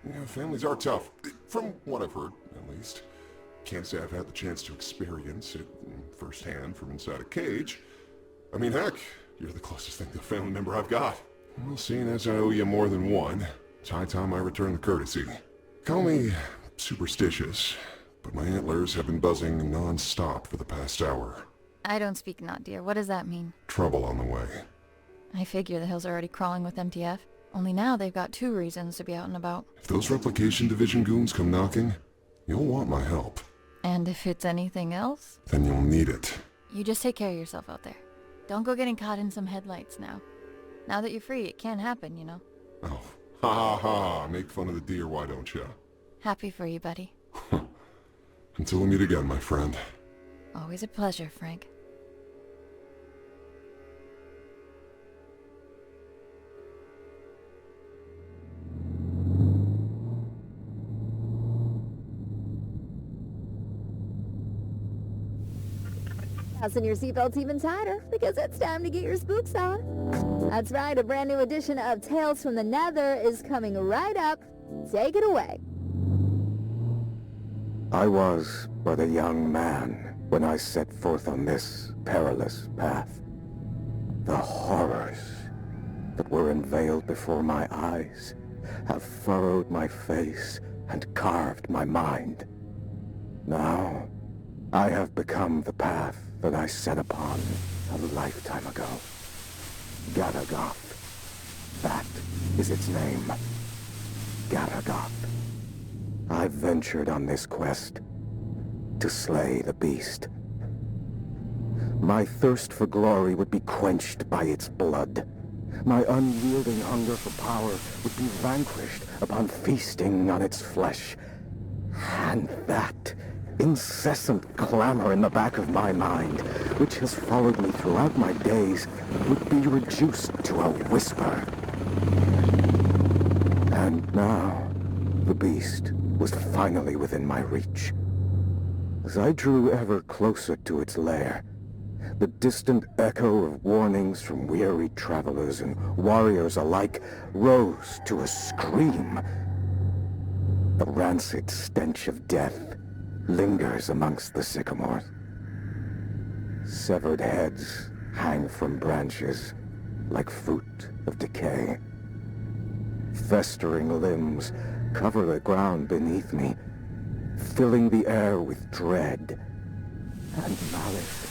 Yeah, families are tough, from what I've heard, at least. Can't say I've had the chance to experience it firsthand from inside a cage. I mean, heck, you're the closest thing to a family member I've got. Well, seeing as I owe you more than one, it's high time I return the courtesy. Call me superstitious, but my antlers have been buzzing non-stop for the past hour. I don't speak not, dear. What does that mean? Trouble on the way. I figure the hills are already crawling with MTF. Only now they've got 2 reasons to be out and about. If those Replication Division goons come knocking, you'll want my help. And if it's anything else? Then you'll need it. You just take care of yourself out there. Don't go getting caught in some headlights now. Now that you're free, it can happen, you know. Oh, ha ha ha. Make fun of the deer, why don't you? Happy for you, buddy. Until we meet again, my friend. Always a pleasure, Frank. Fasten your seatbelts even tighter, because it's time to get your spooks on. That's right, a brand new edition of Tales from the Nether is coming right up. Take it away. I was but a young man when I set forth on this perilous path. The horrors that were unveiled before my eyes have furrowed my face and carved my mind. Now, I have become the path that I set upon a lifetime ago. Gadagoth. That is its name. Gadagoth. I ventured on this quest to slay the beast. My thirst for glory would be quenched by its blood. My unyielding hunger for power would be vanquished upon feasting on its flesh. And that incessant clamor in the back of my mind, which has followed me throughout my days, would be reduced to a whisper. And now, the beast was finally within my reach. As I drew ever closer to its lair, the distant echo of warnings from weary travelers and warriors alike rose to a scream. The rancid stench of death lingers amongst the sycamores. Severed heads hang from branches like fruit of decay. Festering limbs cover the ground beneath me, filling the air with dread and malice.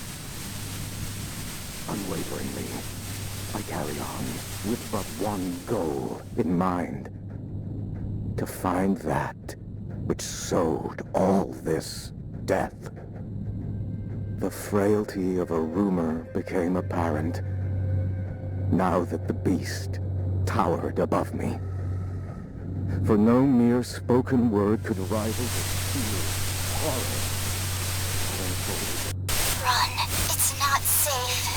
Unwaveringly, I carry on with but one goal in mind: to find that which sowed all this death. The frailty of a rumor became apparent now that the beast towered above me. For no mere spoken word could rival the sheer horror. Run. It's not safe.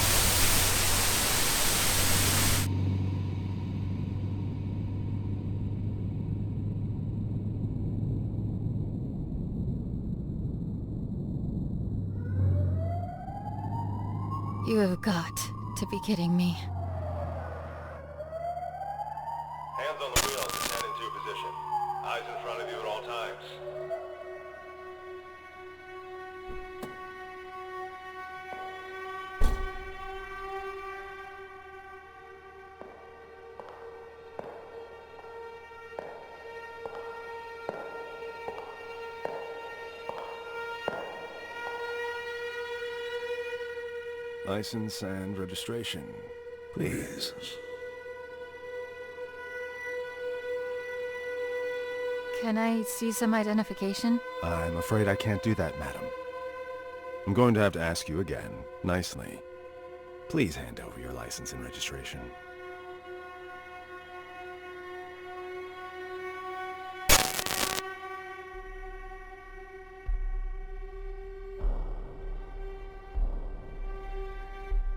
You have got to be kidding me. Hands on the wheels and head into position. Eyes in front of you at all times. License and registration, please. Can I see some identification? I'm afraid I can't do that, madam. I'm going to have to ask you again, nicely. Please hand over your license and registration.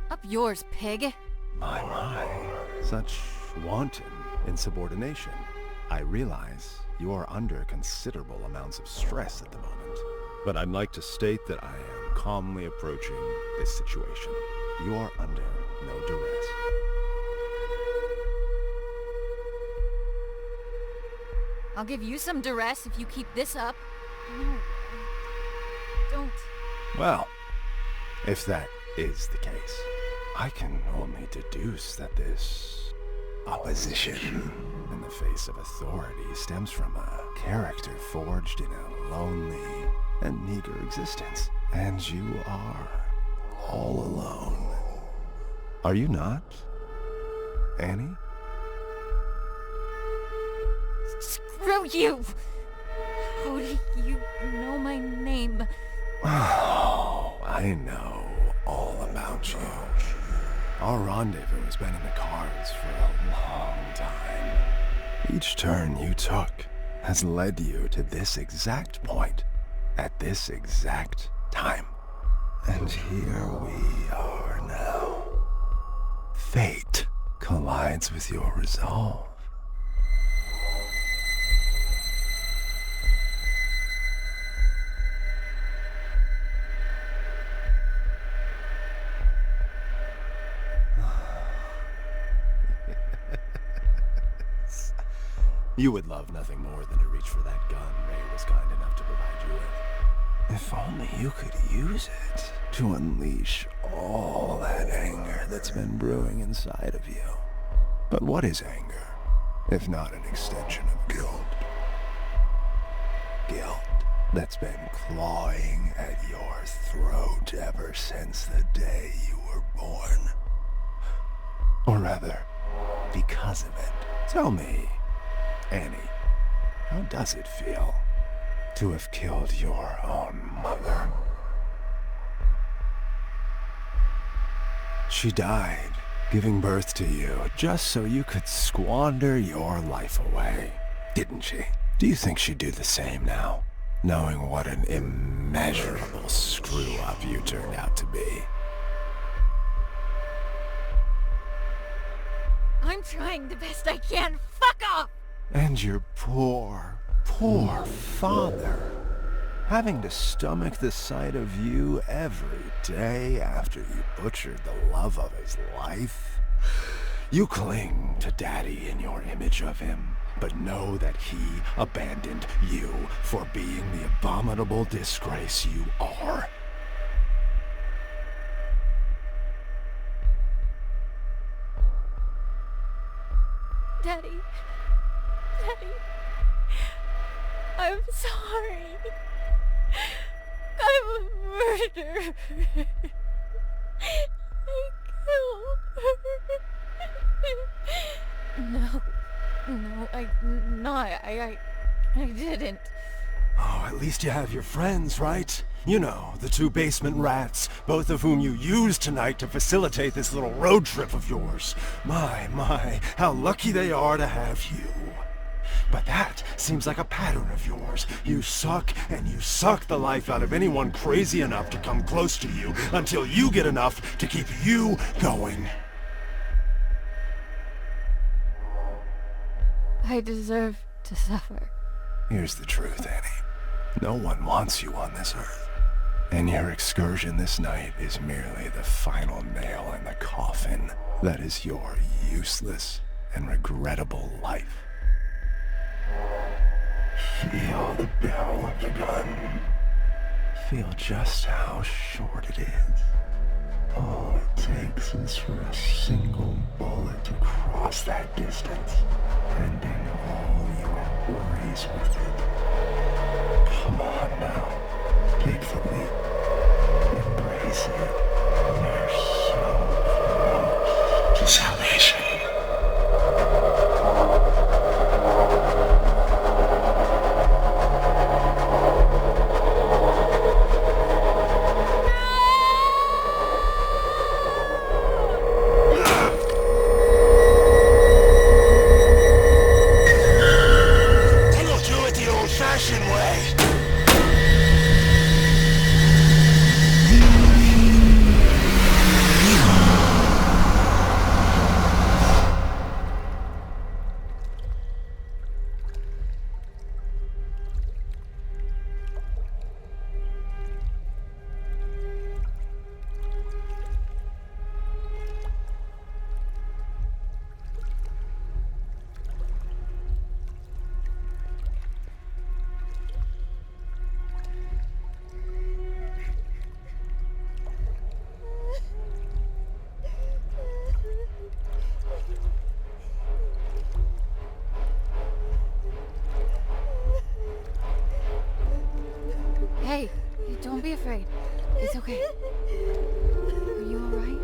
Up yours, pig. My. Such wanton insubordination. I realize you are under considerable amounts of stress at the moment, but I'd like to state that I am calmly approaching this situation. You are under no duress. I'll give you some duress if you keep this up. No. Don't. Well, if that is the case, I can only deduce that this opposition in the face of authority stems from a character forged in a lonely and meager existence. And you are all alone. Are you not, Annie? Screw you! How do you know my name? Oh, I know all about you. Our rendezvous has been in the cards for a long time. Each turn you took has led you to this exact point, at this exact time. And here we are now. Fate collides with your resolve. You would love nothing more than to reach for that gun Ray was kind enough to provide you with. If only you could use it to unleash all that anger that's been brewing inside of you. But what is anger, if not an extension of guilt? Guilt that's been clawing at your throat ever since the day you were born. Or rather, because of it. Tell me, Annie, how does it feel to have killed your own mother? She died, giving birth to you, just so you could squander your life away, didn't she? Do you think she'd do the same now, knowing what an immeasurable screw-up you turned out to be? I'm trying the best I can. Fuck off! And your poor father, having to stomach the sight of you every day after you butchered the love of his life. You cling to Daddy in your image of him, but know that he abandoned you for being the abominable disgrace you are. Daddy. I'm sorry. I'm a murderer. I killed her. No, I didn't. Oh, at least you have your friends, right? You know, the two basement rats, both of whom you used tonight to facilitate this little road trip of yours. My, how lucky they are to have you. But that seems like a pattern of yours. You suck, and you suck the life out of anyone crazy enough to come close to you until you get enough to keep you going. I deserve to suffer. Here's the truth, Annie. No one wants you on this earth. And your excursion this night is merely the final nail in the coffin that is your useless and regrettable life. Feel the barrel of the gun. Feel just how short it is. All it takes is for a single bullet to cross that distance, ending all your worries with it. Come on now. Take the leap. Embrace it. You're so close to salvation. Don't be afraid. It's okay. Are you alright?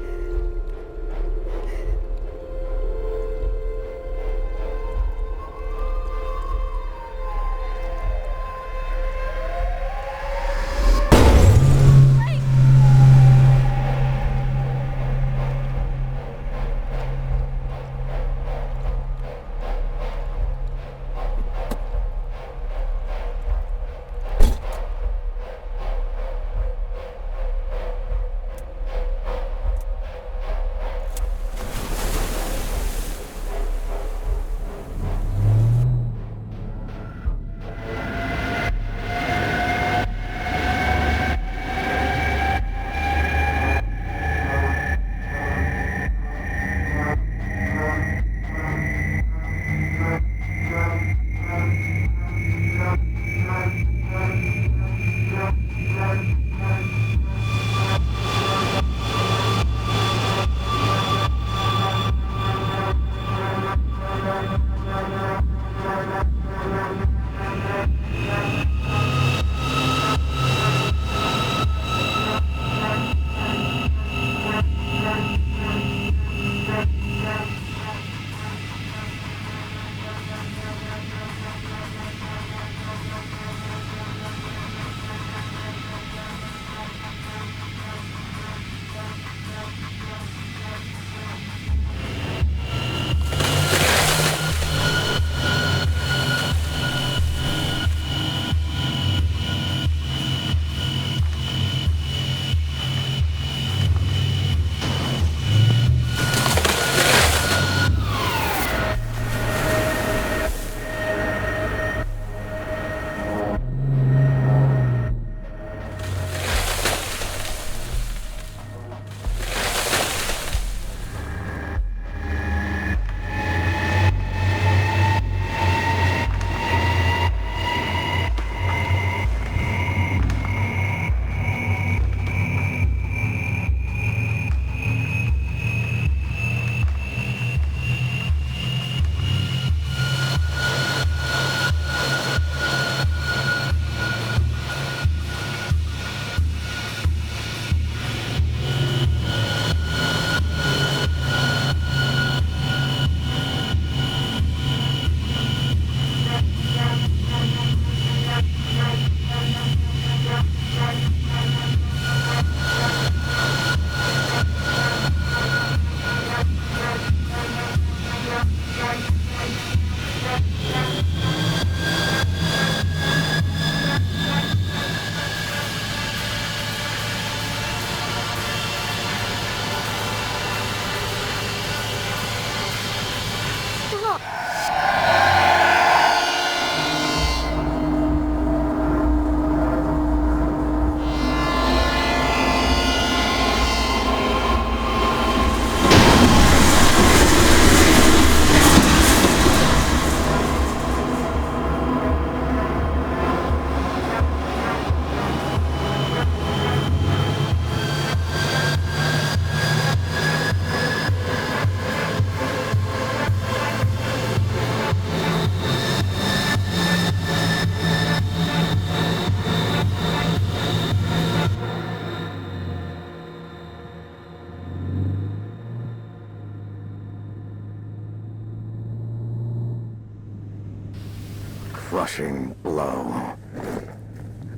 Crushing blow.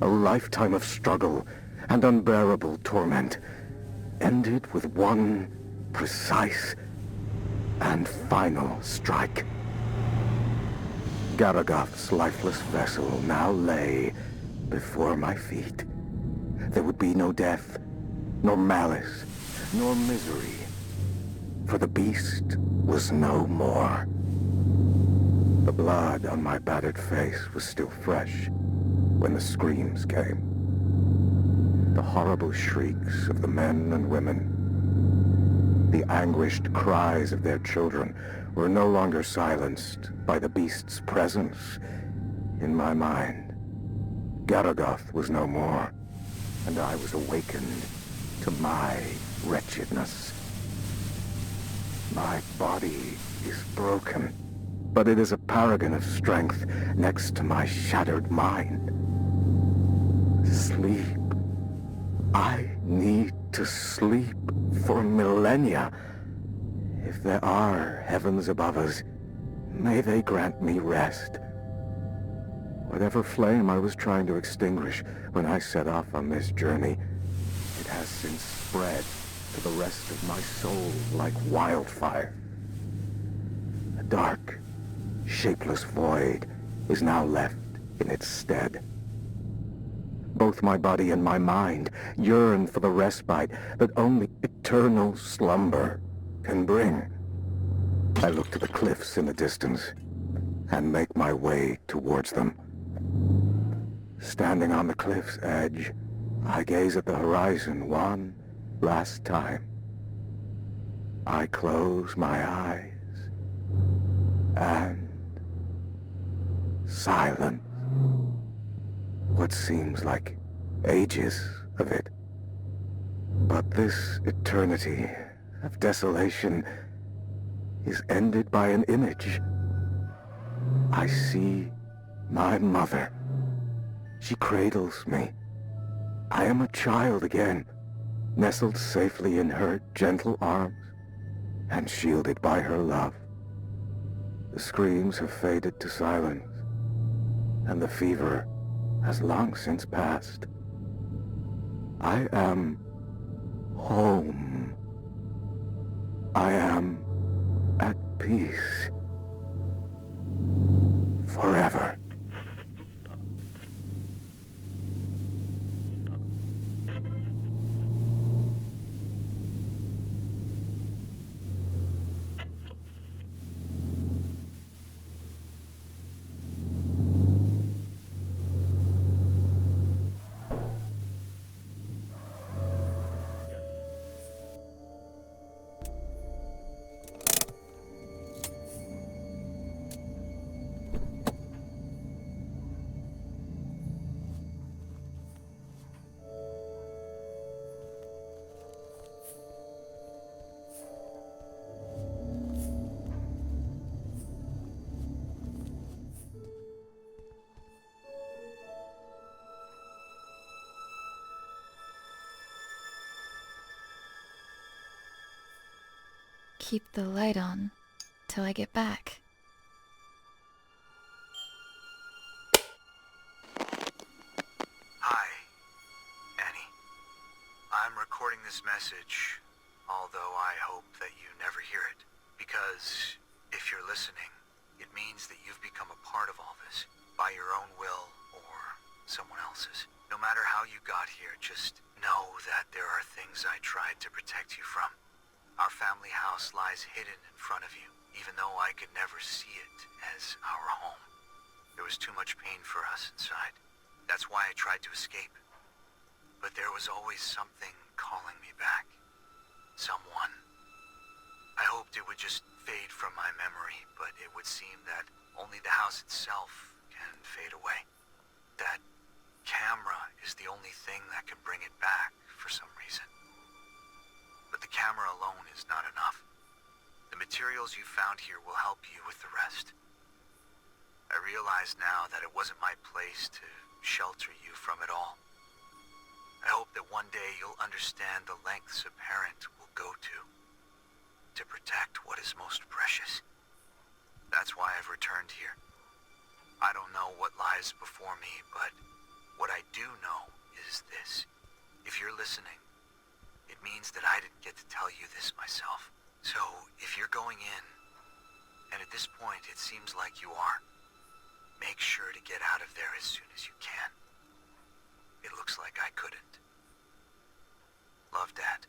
A lifetime of struggle and unbearable torment ended with one precise and final strike. Garagoth's lifeless vessel now lay before my feet. There would be no death, nor malice, nor misery, for the beast was no more. The blood on my battered face was still fresh when the screams came. The horrible shrieks of the men and women. The anguished cries of their children were no longer silenced by the beast's presence in my mind. Garagoth was no more, and I was awakened to my wretchedness. My body is broken, but it is a paragon of strength next to my shattered mind. Sleep I need to sleep for millennia. If there are heavens above us, may they grant me rest. Whatever flame I was trying to extinguish when I set off on this journey, it has since spread to the rest of my soul like wildfire. A dark, shapeless void is now left in its stead. Both my body and my mind yearn for the respite that only eternal slumber can bring. I look to the cliffs in the distance and make my way towards them. Standing on the cliff's edge, I gaze at the horizon one last time. I close my eyes and silence. What seems like ages of it. But this eternity of desolation is ended by an image. I see my mother. She cradles me. I am a child again, nestled safely in her gentle arms and shielded by her love. The screams have faded to silence, and the fever has long since passed. I am home. I am at peace. Forever. Keep the light on till I get back. Hi, Annie. I'm recording this message, although I hope that you never hear it. Because if you're listening, it means that you've become a part of all this, by your own will or someone else's. No matter how you got here, just know that there are things I tried to protect you from. Our family house lies hidden in front of you, even though I could never see it as our home. There was too much pain for us inside. That's why I tried to escape. But there was always something calling me back. Someone. I hoped it would just fade from my memory, but it would seem that only the house itself can fade away. That camera is the only thing that can bring it back for some reason. But the camera alone is not enough. The materials you found here will help you with the rest. I realize now that it wasn't my place to shelter you from it all. I hope that one day you'll understand the lengths a parent will go to protect what is most precious. That's why I've returned here. I don't know what lies before me, but what I do know is this. If you're listening, it means that I didn't get to tell you this myself. So, if you're going in, and at this point it seems like you are, make sure to get out of there as soon as you can. It looks like I couldn't. Love, Dad.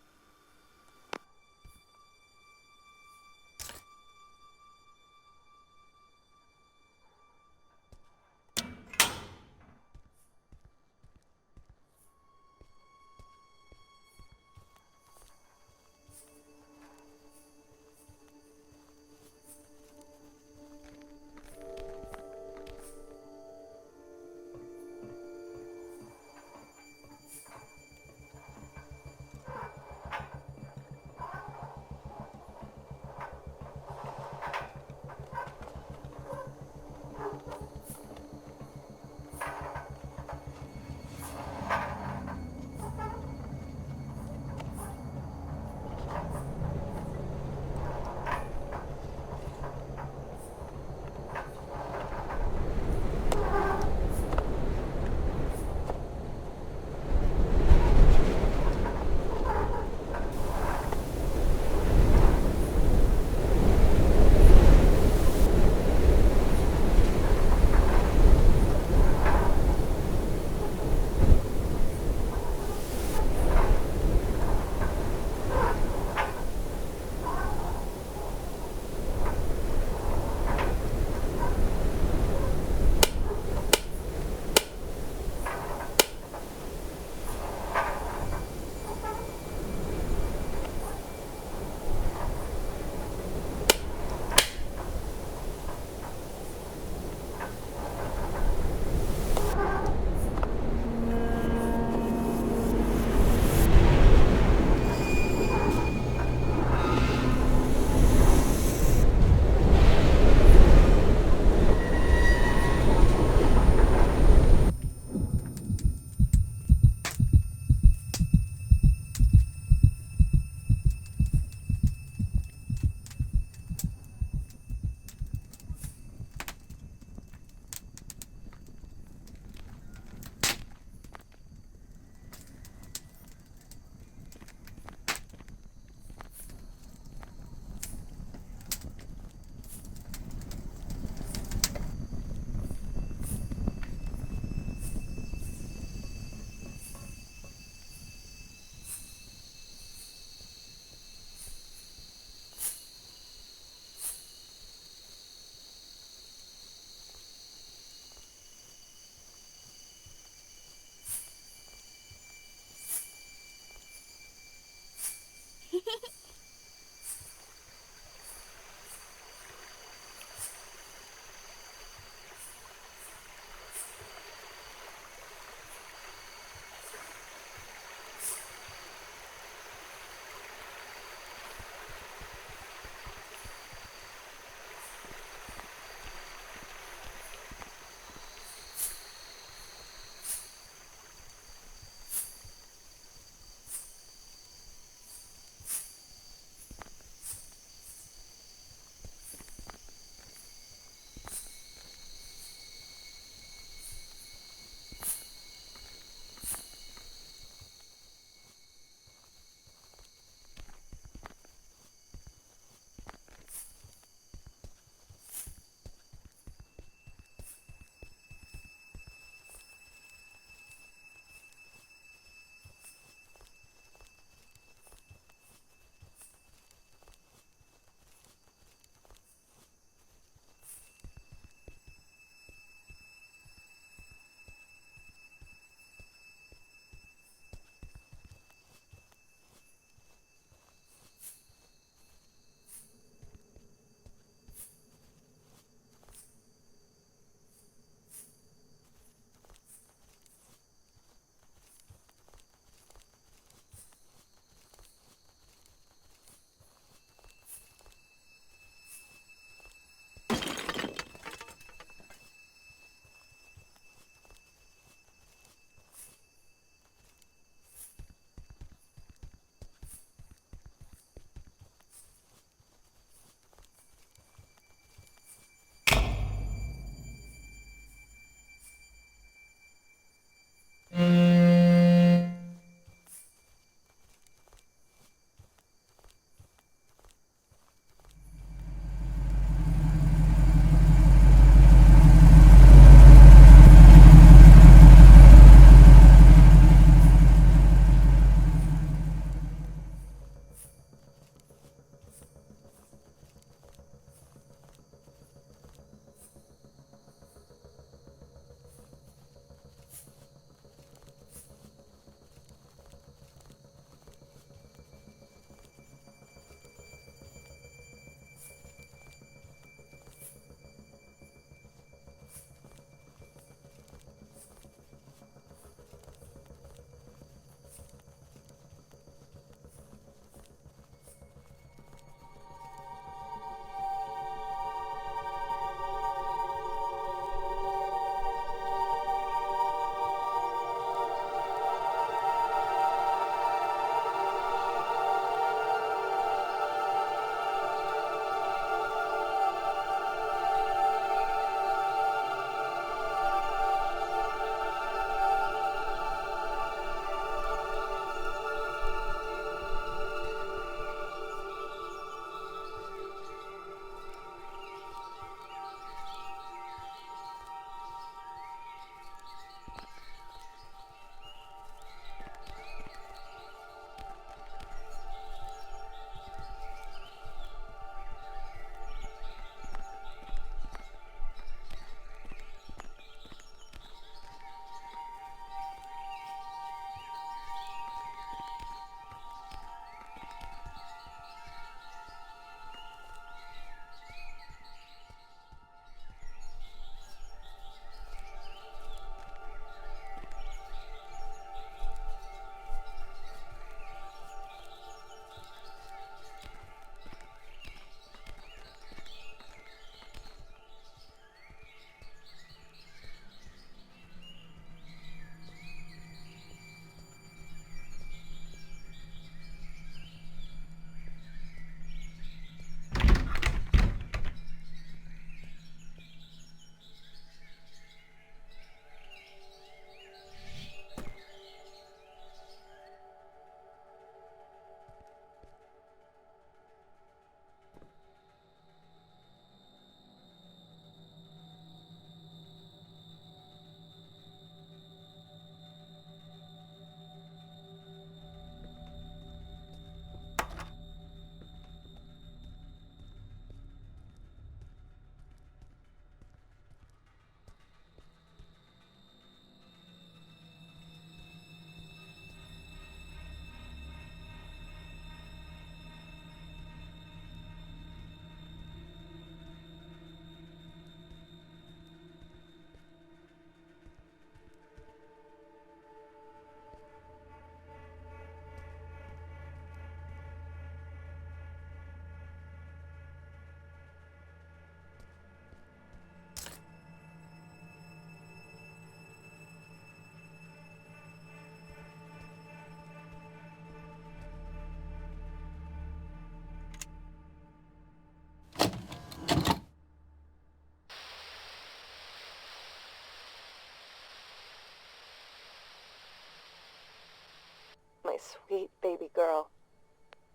sweet baby girl.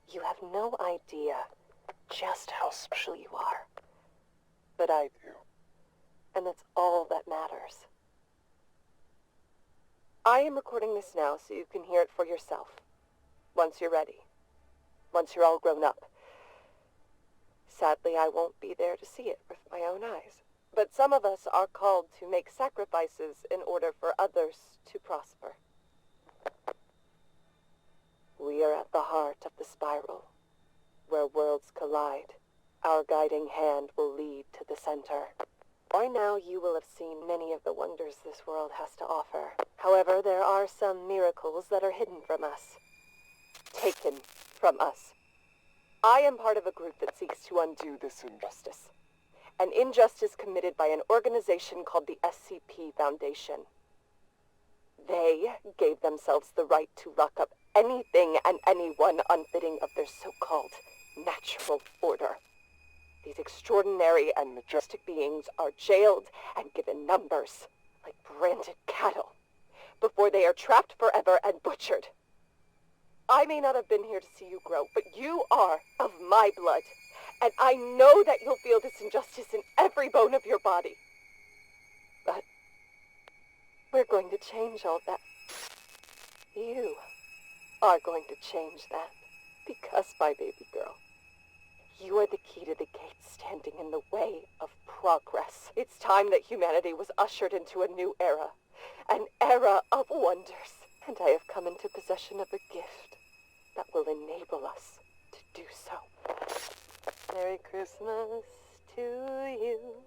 You have no idea just how special you are. But I do. And that's all that matters. I am recording this now so you can hear it for yourself. Once you're ready. Once you're all grown up. Sadly, I won't be there to see it with my own eyes. But some of us are called to make sacrifices in order for others to prosper. We are at the heart of the spiral, where worlds collide. Our guiding hand will lead to the center. By now you will have seen many of the wonders this world has to offer. However, there are some miracles that are hidden from us. Taken from us. I am part of a group that seeks to undo this injustice. An injustice committed by an organization called the SCP Foundation. They gave themselves the right to lock up anything and anyone unfitting of their so-called natural order. These extraordinary and majestic beings are jailed and given numbers, like branded cattle, before they are trapped forever and butchered. I may not have been here to see you grow, but you are of my blood, and I know that you'll feel this injustice in every bone of your body. But we're going to change all that. You are going to change that, because, my baby girl, you are the key to the gates standing in the way of progress. It's time that humanity was ushered into a new era. An era of wonders. And I have come into possession of a gift that will enable us to do so. Merry Christmas to you.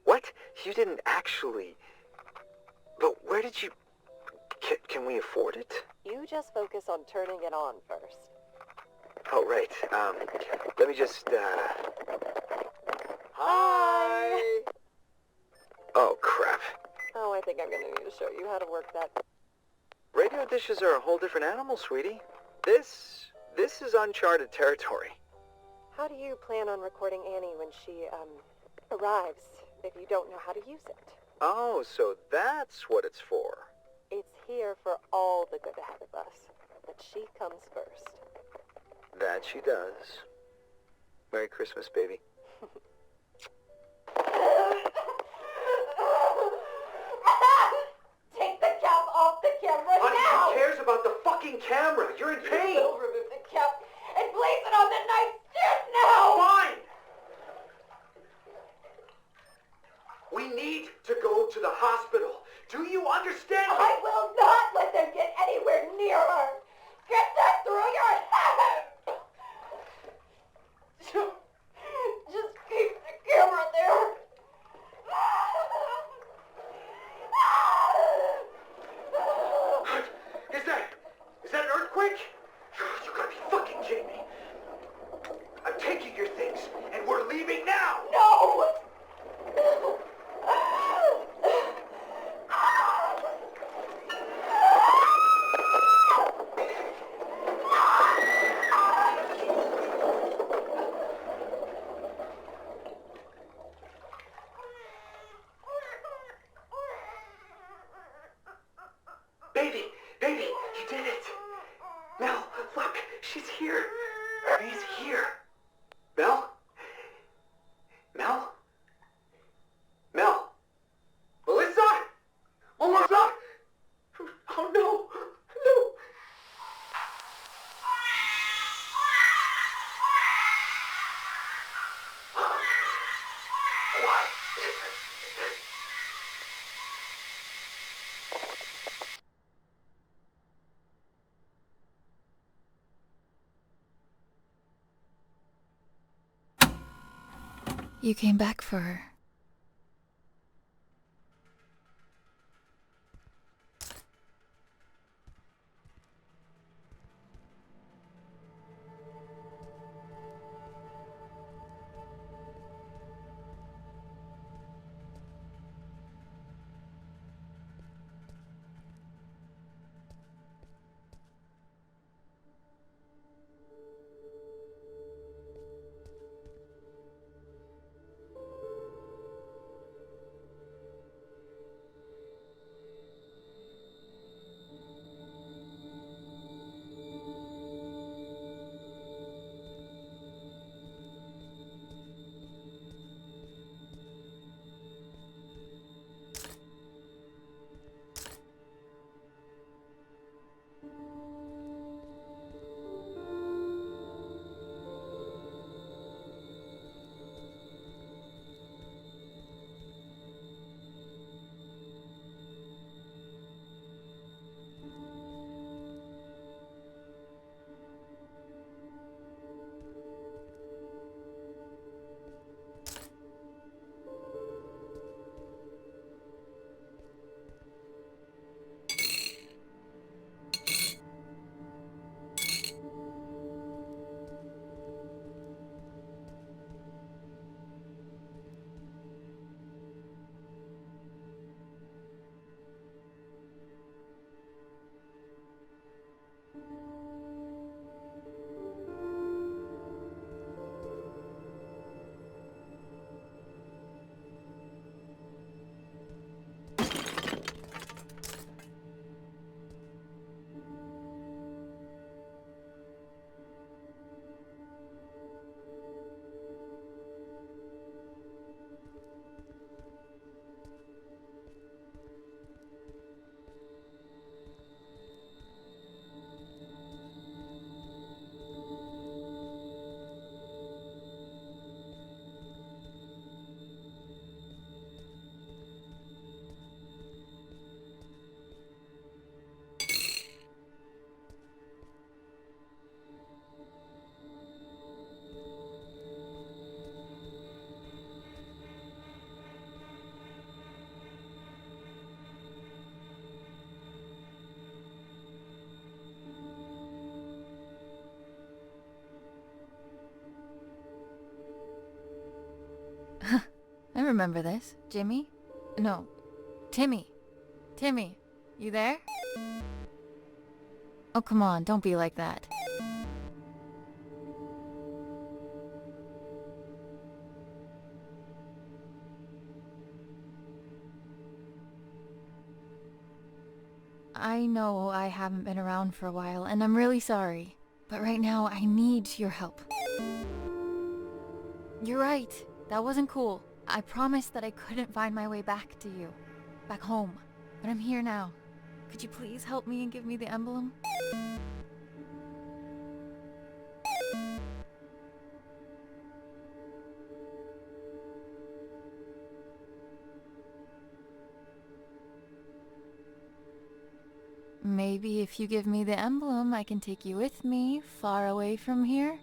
What? You didn't actually... But where did you... Can we afford it? You just focus on turning it on first. Oh, right. Let me just, Hi! Oh, crap. Oh, I think I'm gonna need to show you how to work that. Radio dishes are a whole different animal, sweetie. This is uncharted territory. How do you plan on recording Annie when she, arrives, if you don't know how to use it? Oh, so that's what it's for. It's here for all the good ahead of us, but she comes first. That she does. Merry Christmas, baby. Take the cap off the camera Honey, now! who cares about the fucking camera? You're in pain! You will remove the cap and place it on the nightstand now! Fine! We need to go to the hospital. Do you understand me? I will not let them get anywhere near her! Get that through your head! Just keep the camera there. Is that an earthquake? You gotta be fucking kidding me. I'm taking your things, and we're leaving now! No! Baby, you did it! Mel, look, she's here. She's here. Mel? Mel? Mel? Melissa? Melissa? Oh no! No! What? You came back for her. remember this. Jimmy? No. Timmy. Timmy, you there? Oh, come on, don't be like that. I know I haven't been around for a while, and I'm really sorry. But right now, I need your help. You're right. That wasn't cool. I promised that I couldn't find my way back to you. Back home. But I'm here now. Could you please help me and give me the emblem? Maybe if you give me the emblem, I can take you with me, far away from here.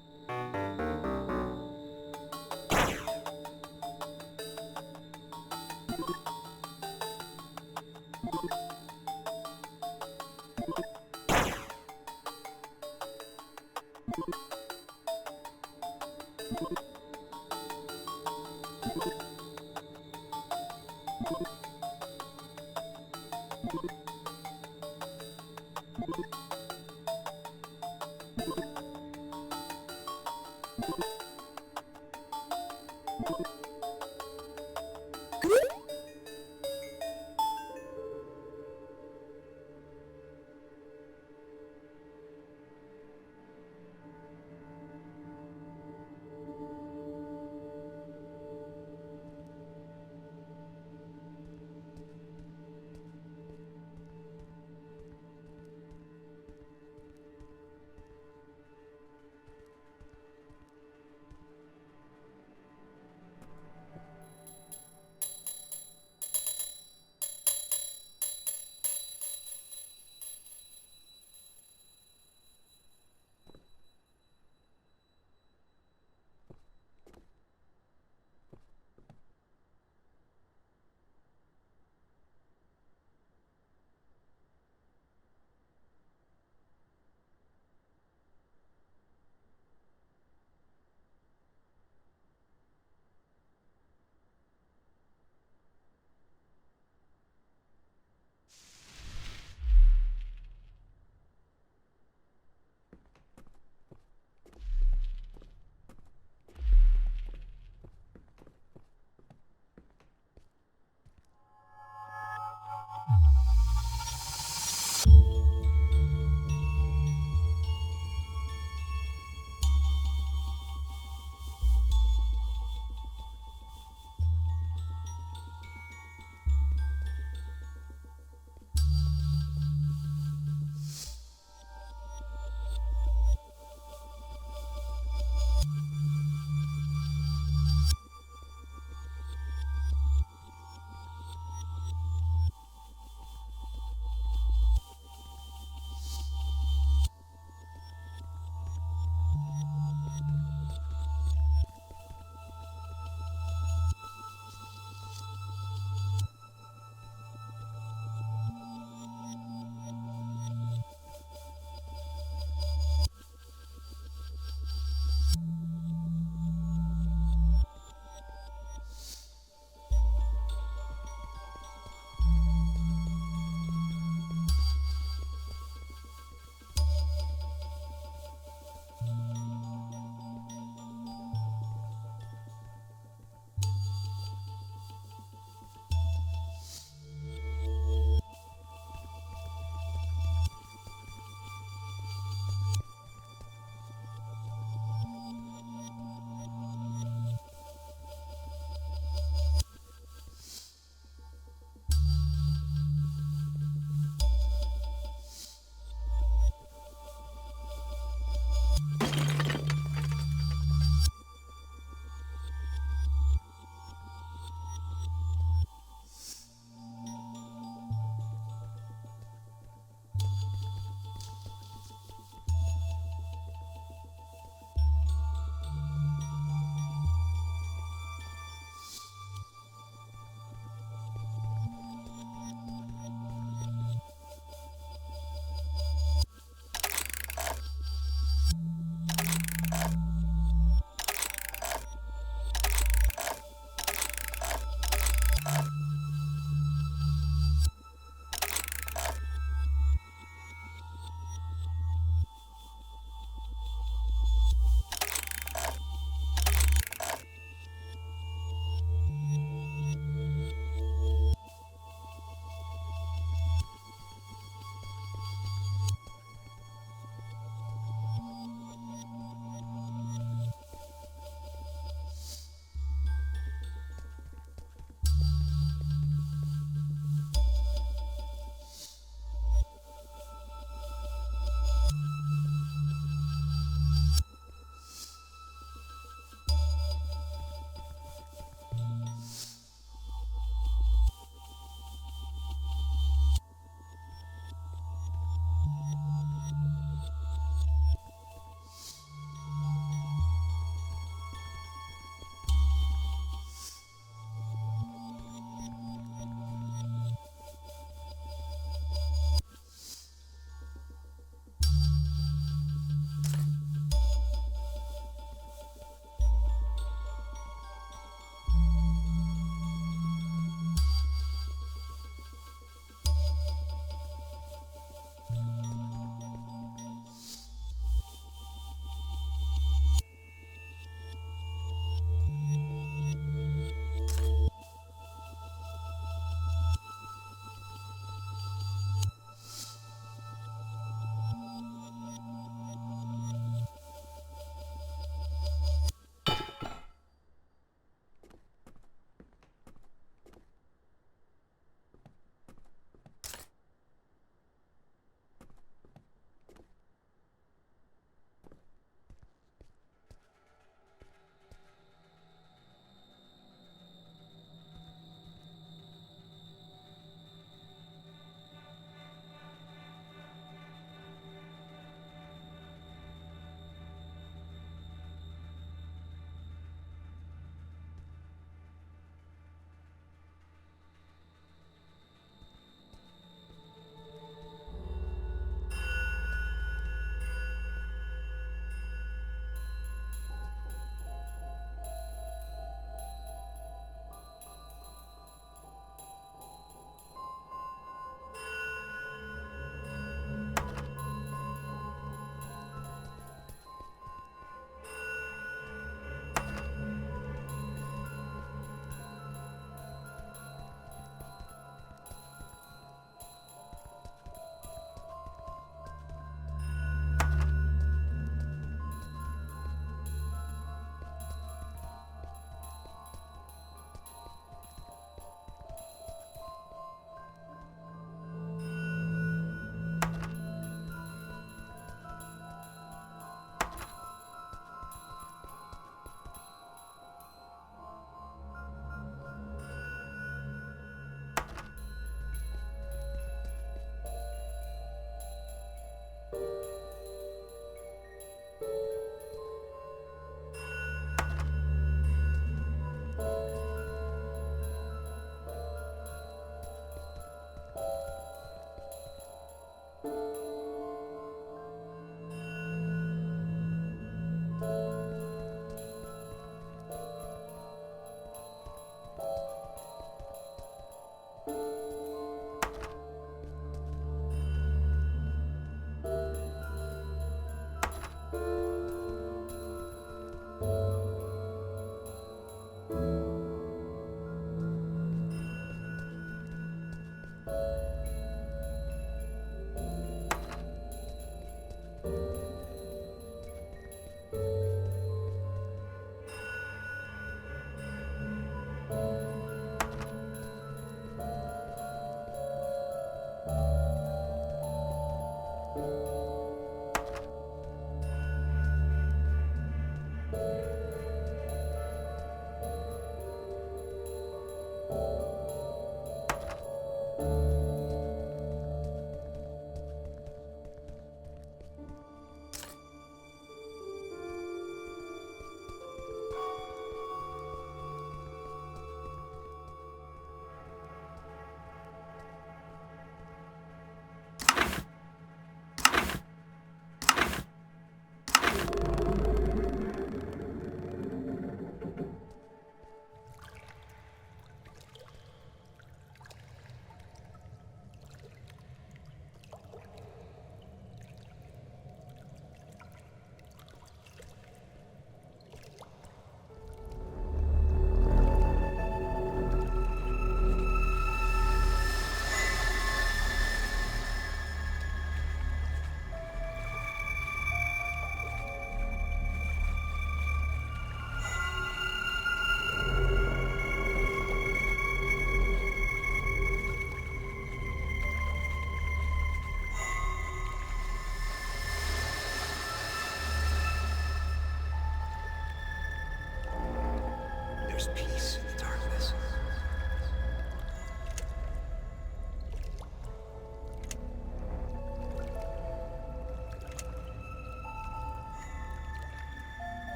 There's peace in the darkness.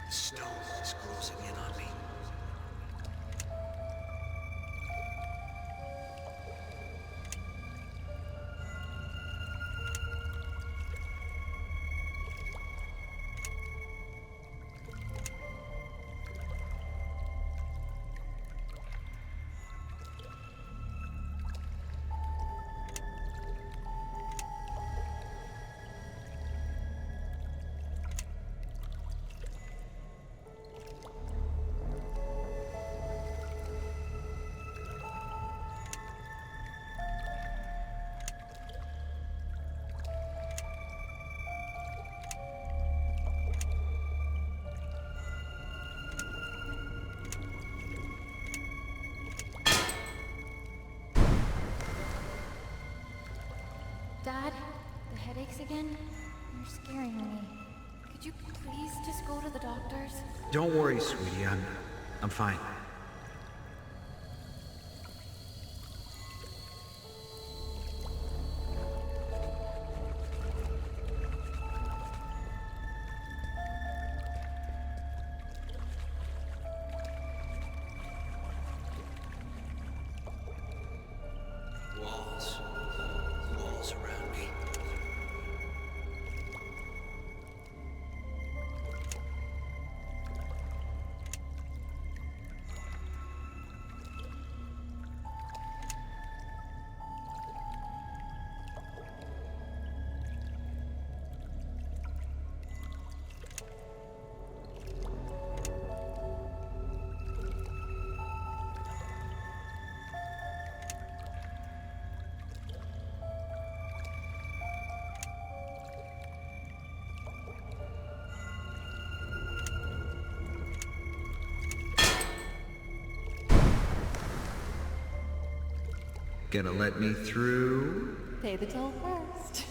The stone is closing in on me. Dad, the headaches again? You're scaring me. Could you please just go to the doctor's? Don't worry, sweetie. I'm fine. Walls around me. Gonna let me through? Pay the toll first.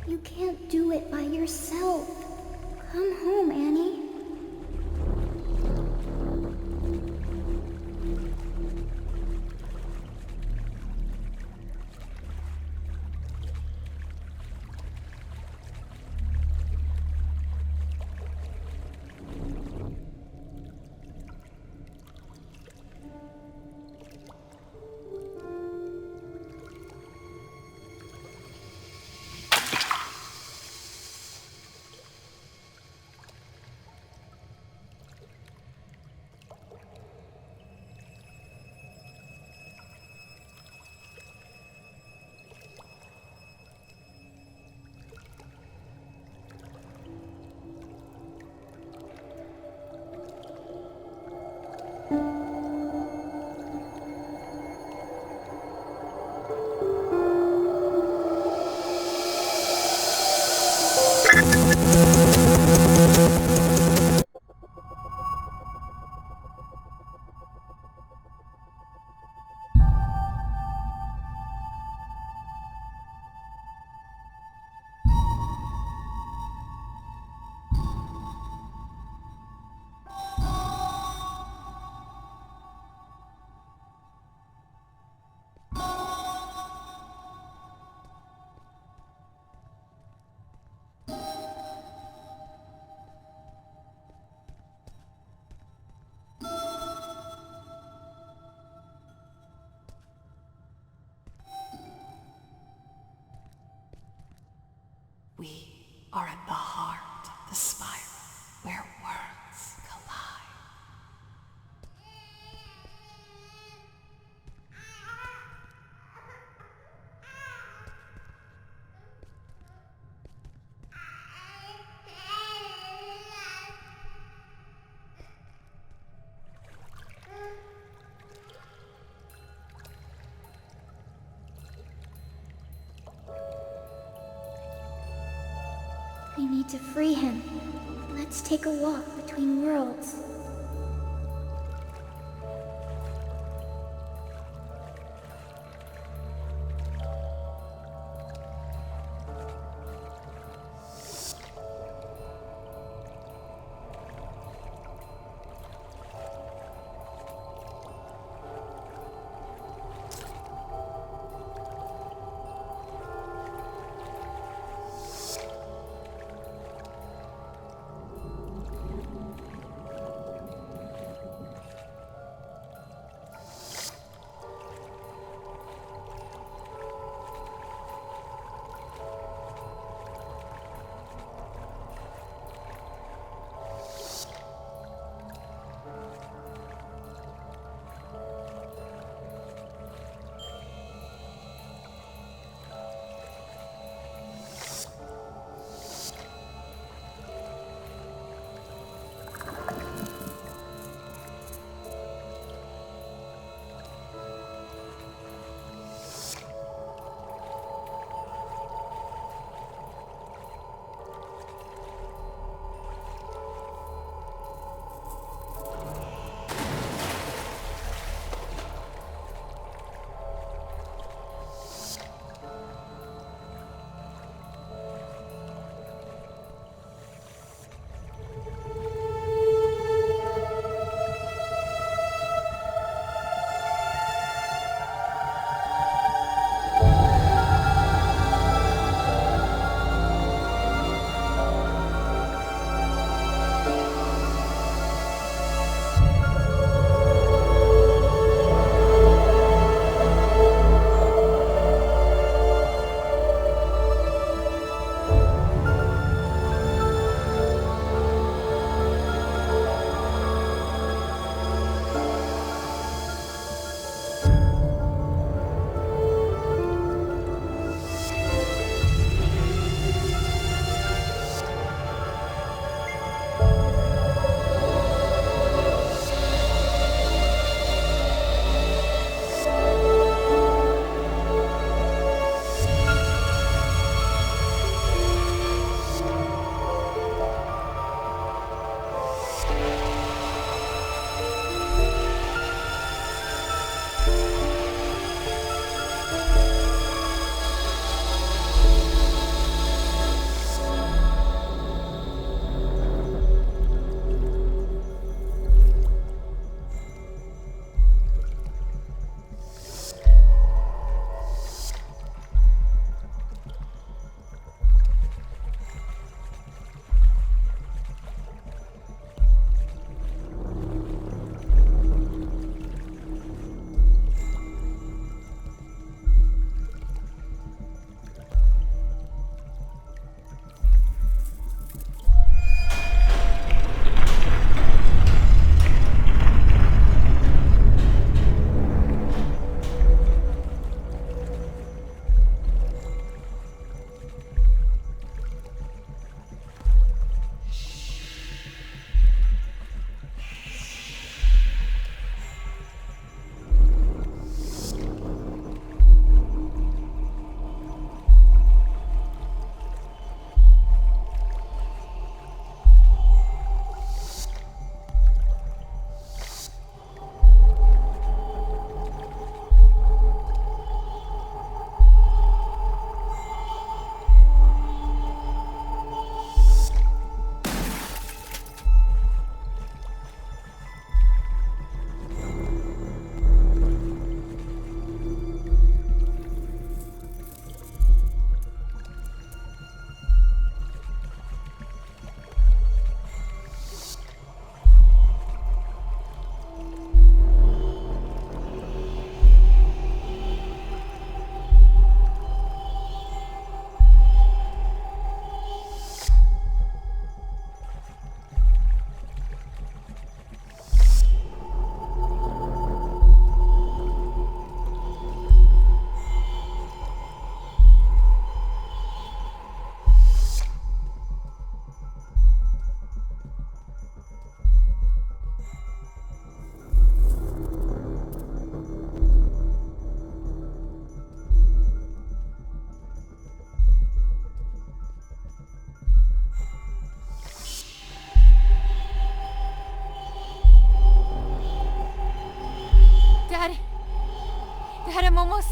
You can't do it by yourself. Come home, Annie. We are at the heart of the spiral, where worlds collide. We need to free him. Let's take a walk between worlds.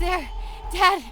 there? Dad!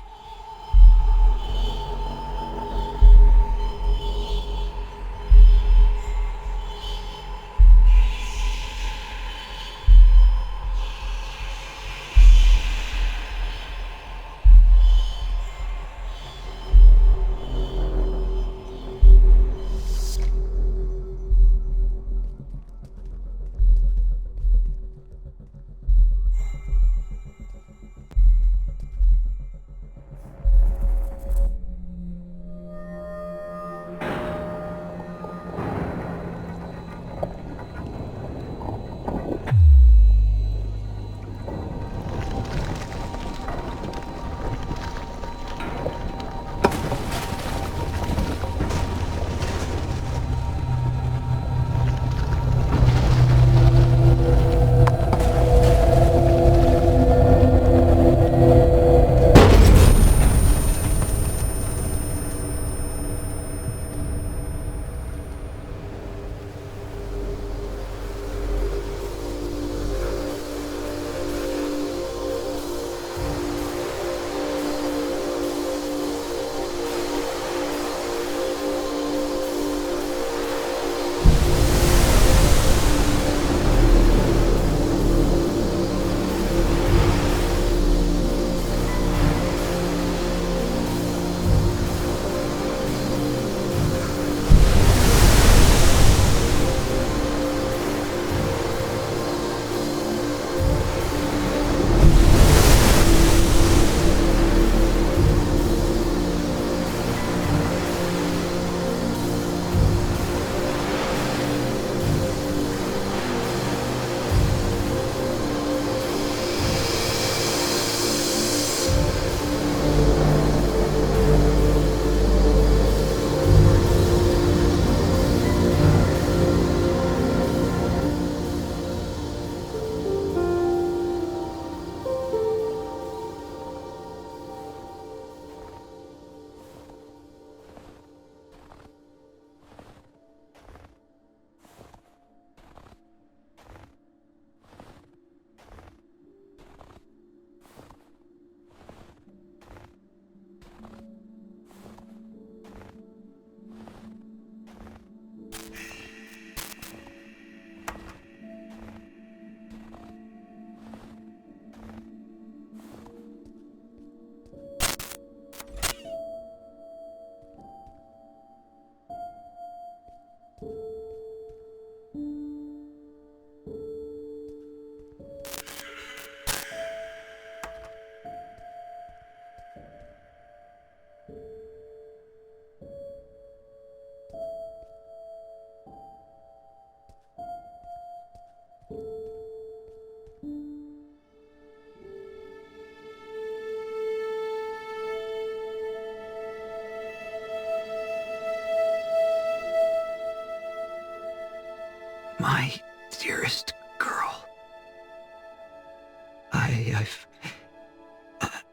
My dearest girl.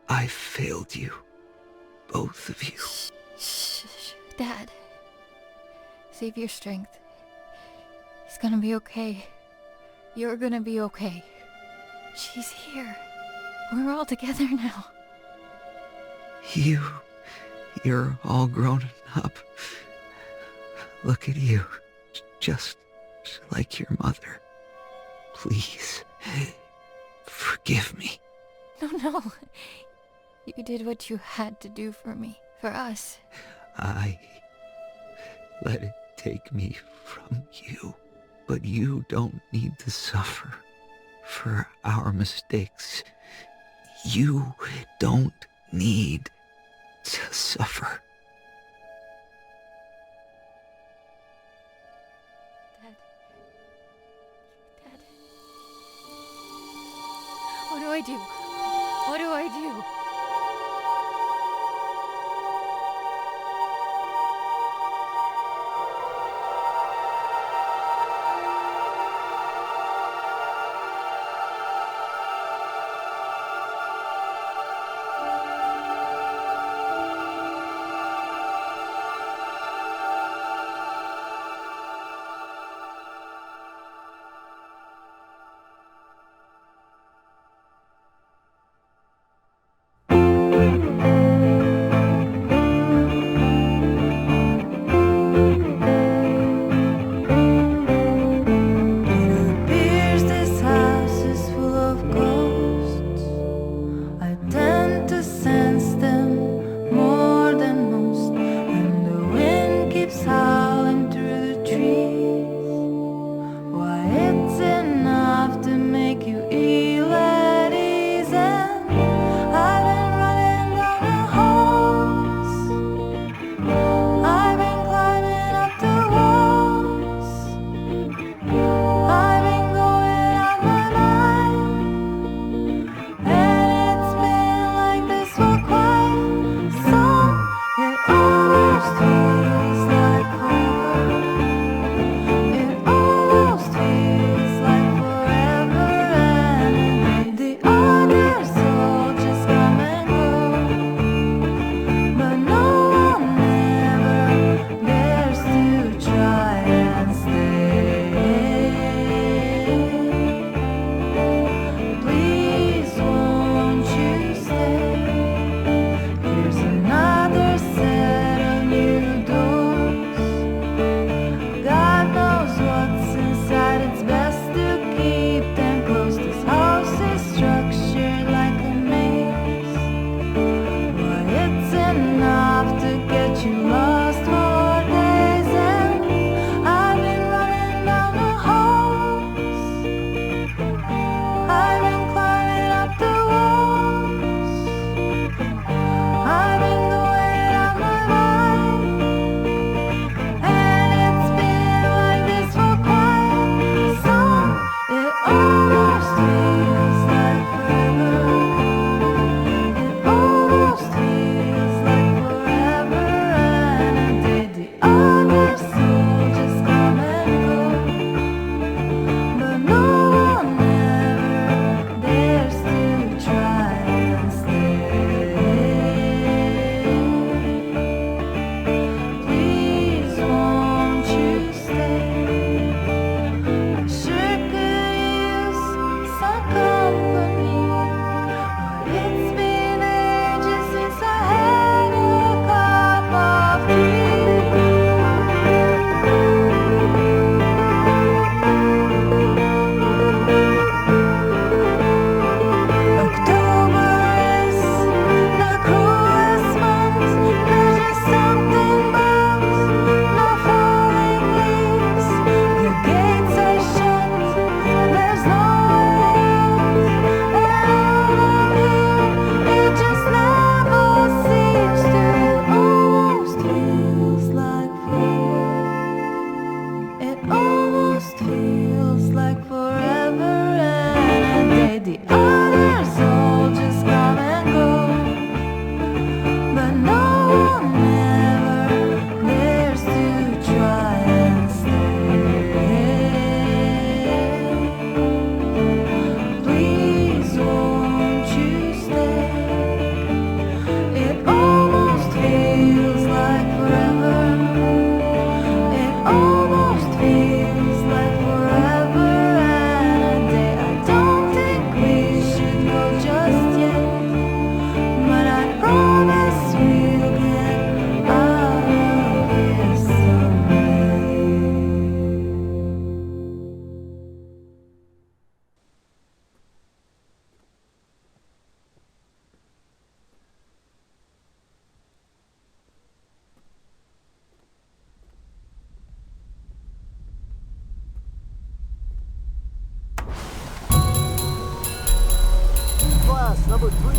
I've failed you. Both of you. Shh, Dad. Save your strength. He's gonna be okay. You're gonna be okay. She's here. We're all together now. You're all grown up. Look at you. Just like your mother. Please, forgive me. No. You did what you had to do for me. For us. I let it take me from you. But you don't need to suffer for our mistakes. You don't need to suffer. Dad. What do I do? What do I do?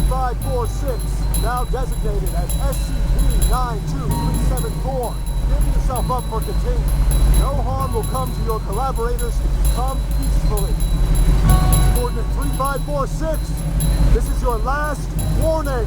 3546, now designated as SCP-92374. Give yourself up for containment. No harm will come to your collaborators if you come peacefully. Coordinate 3546, this is your last warning.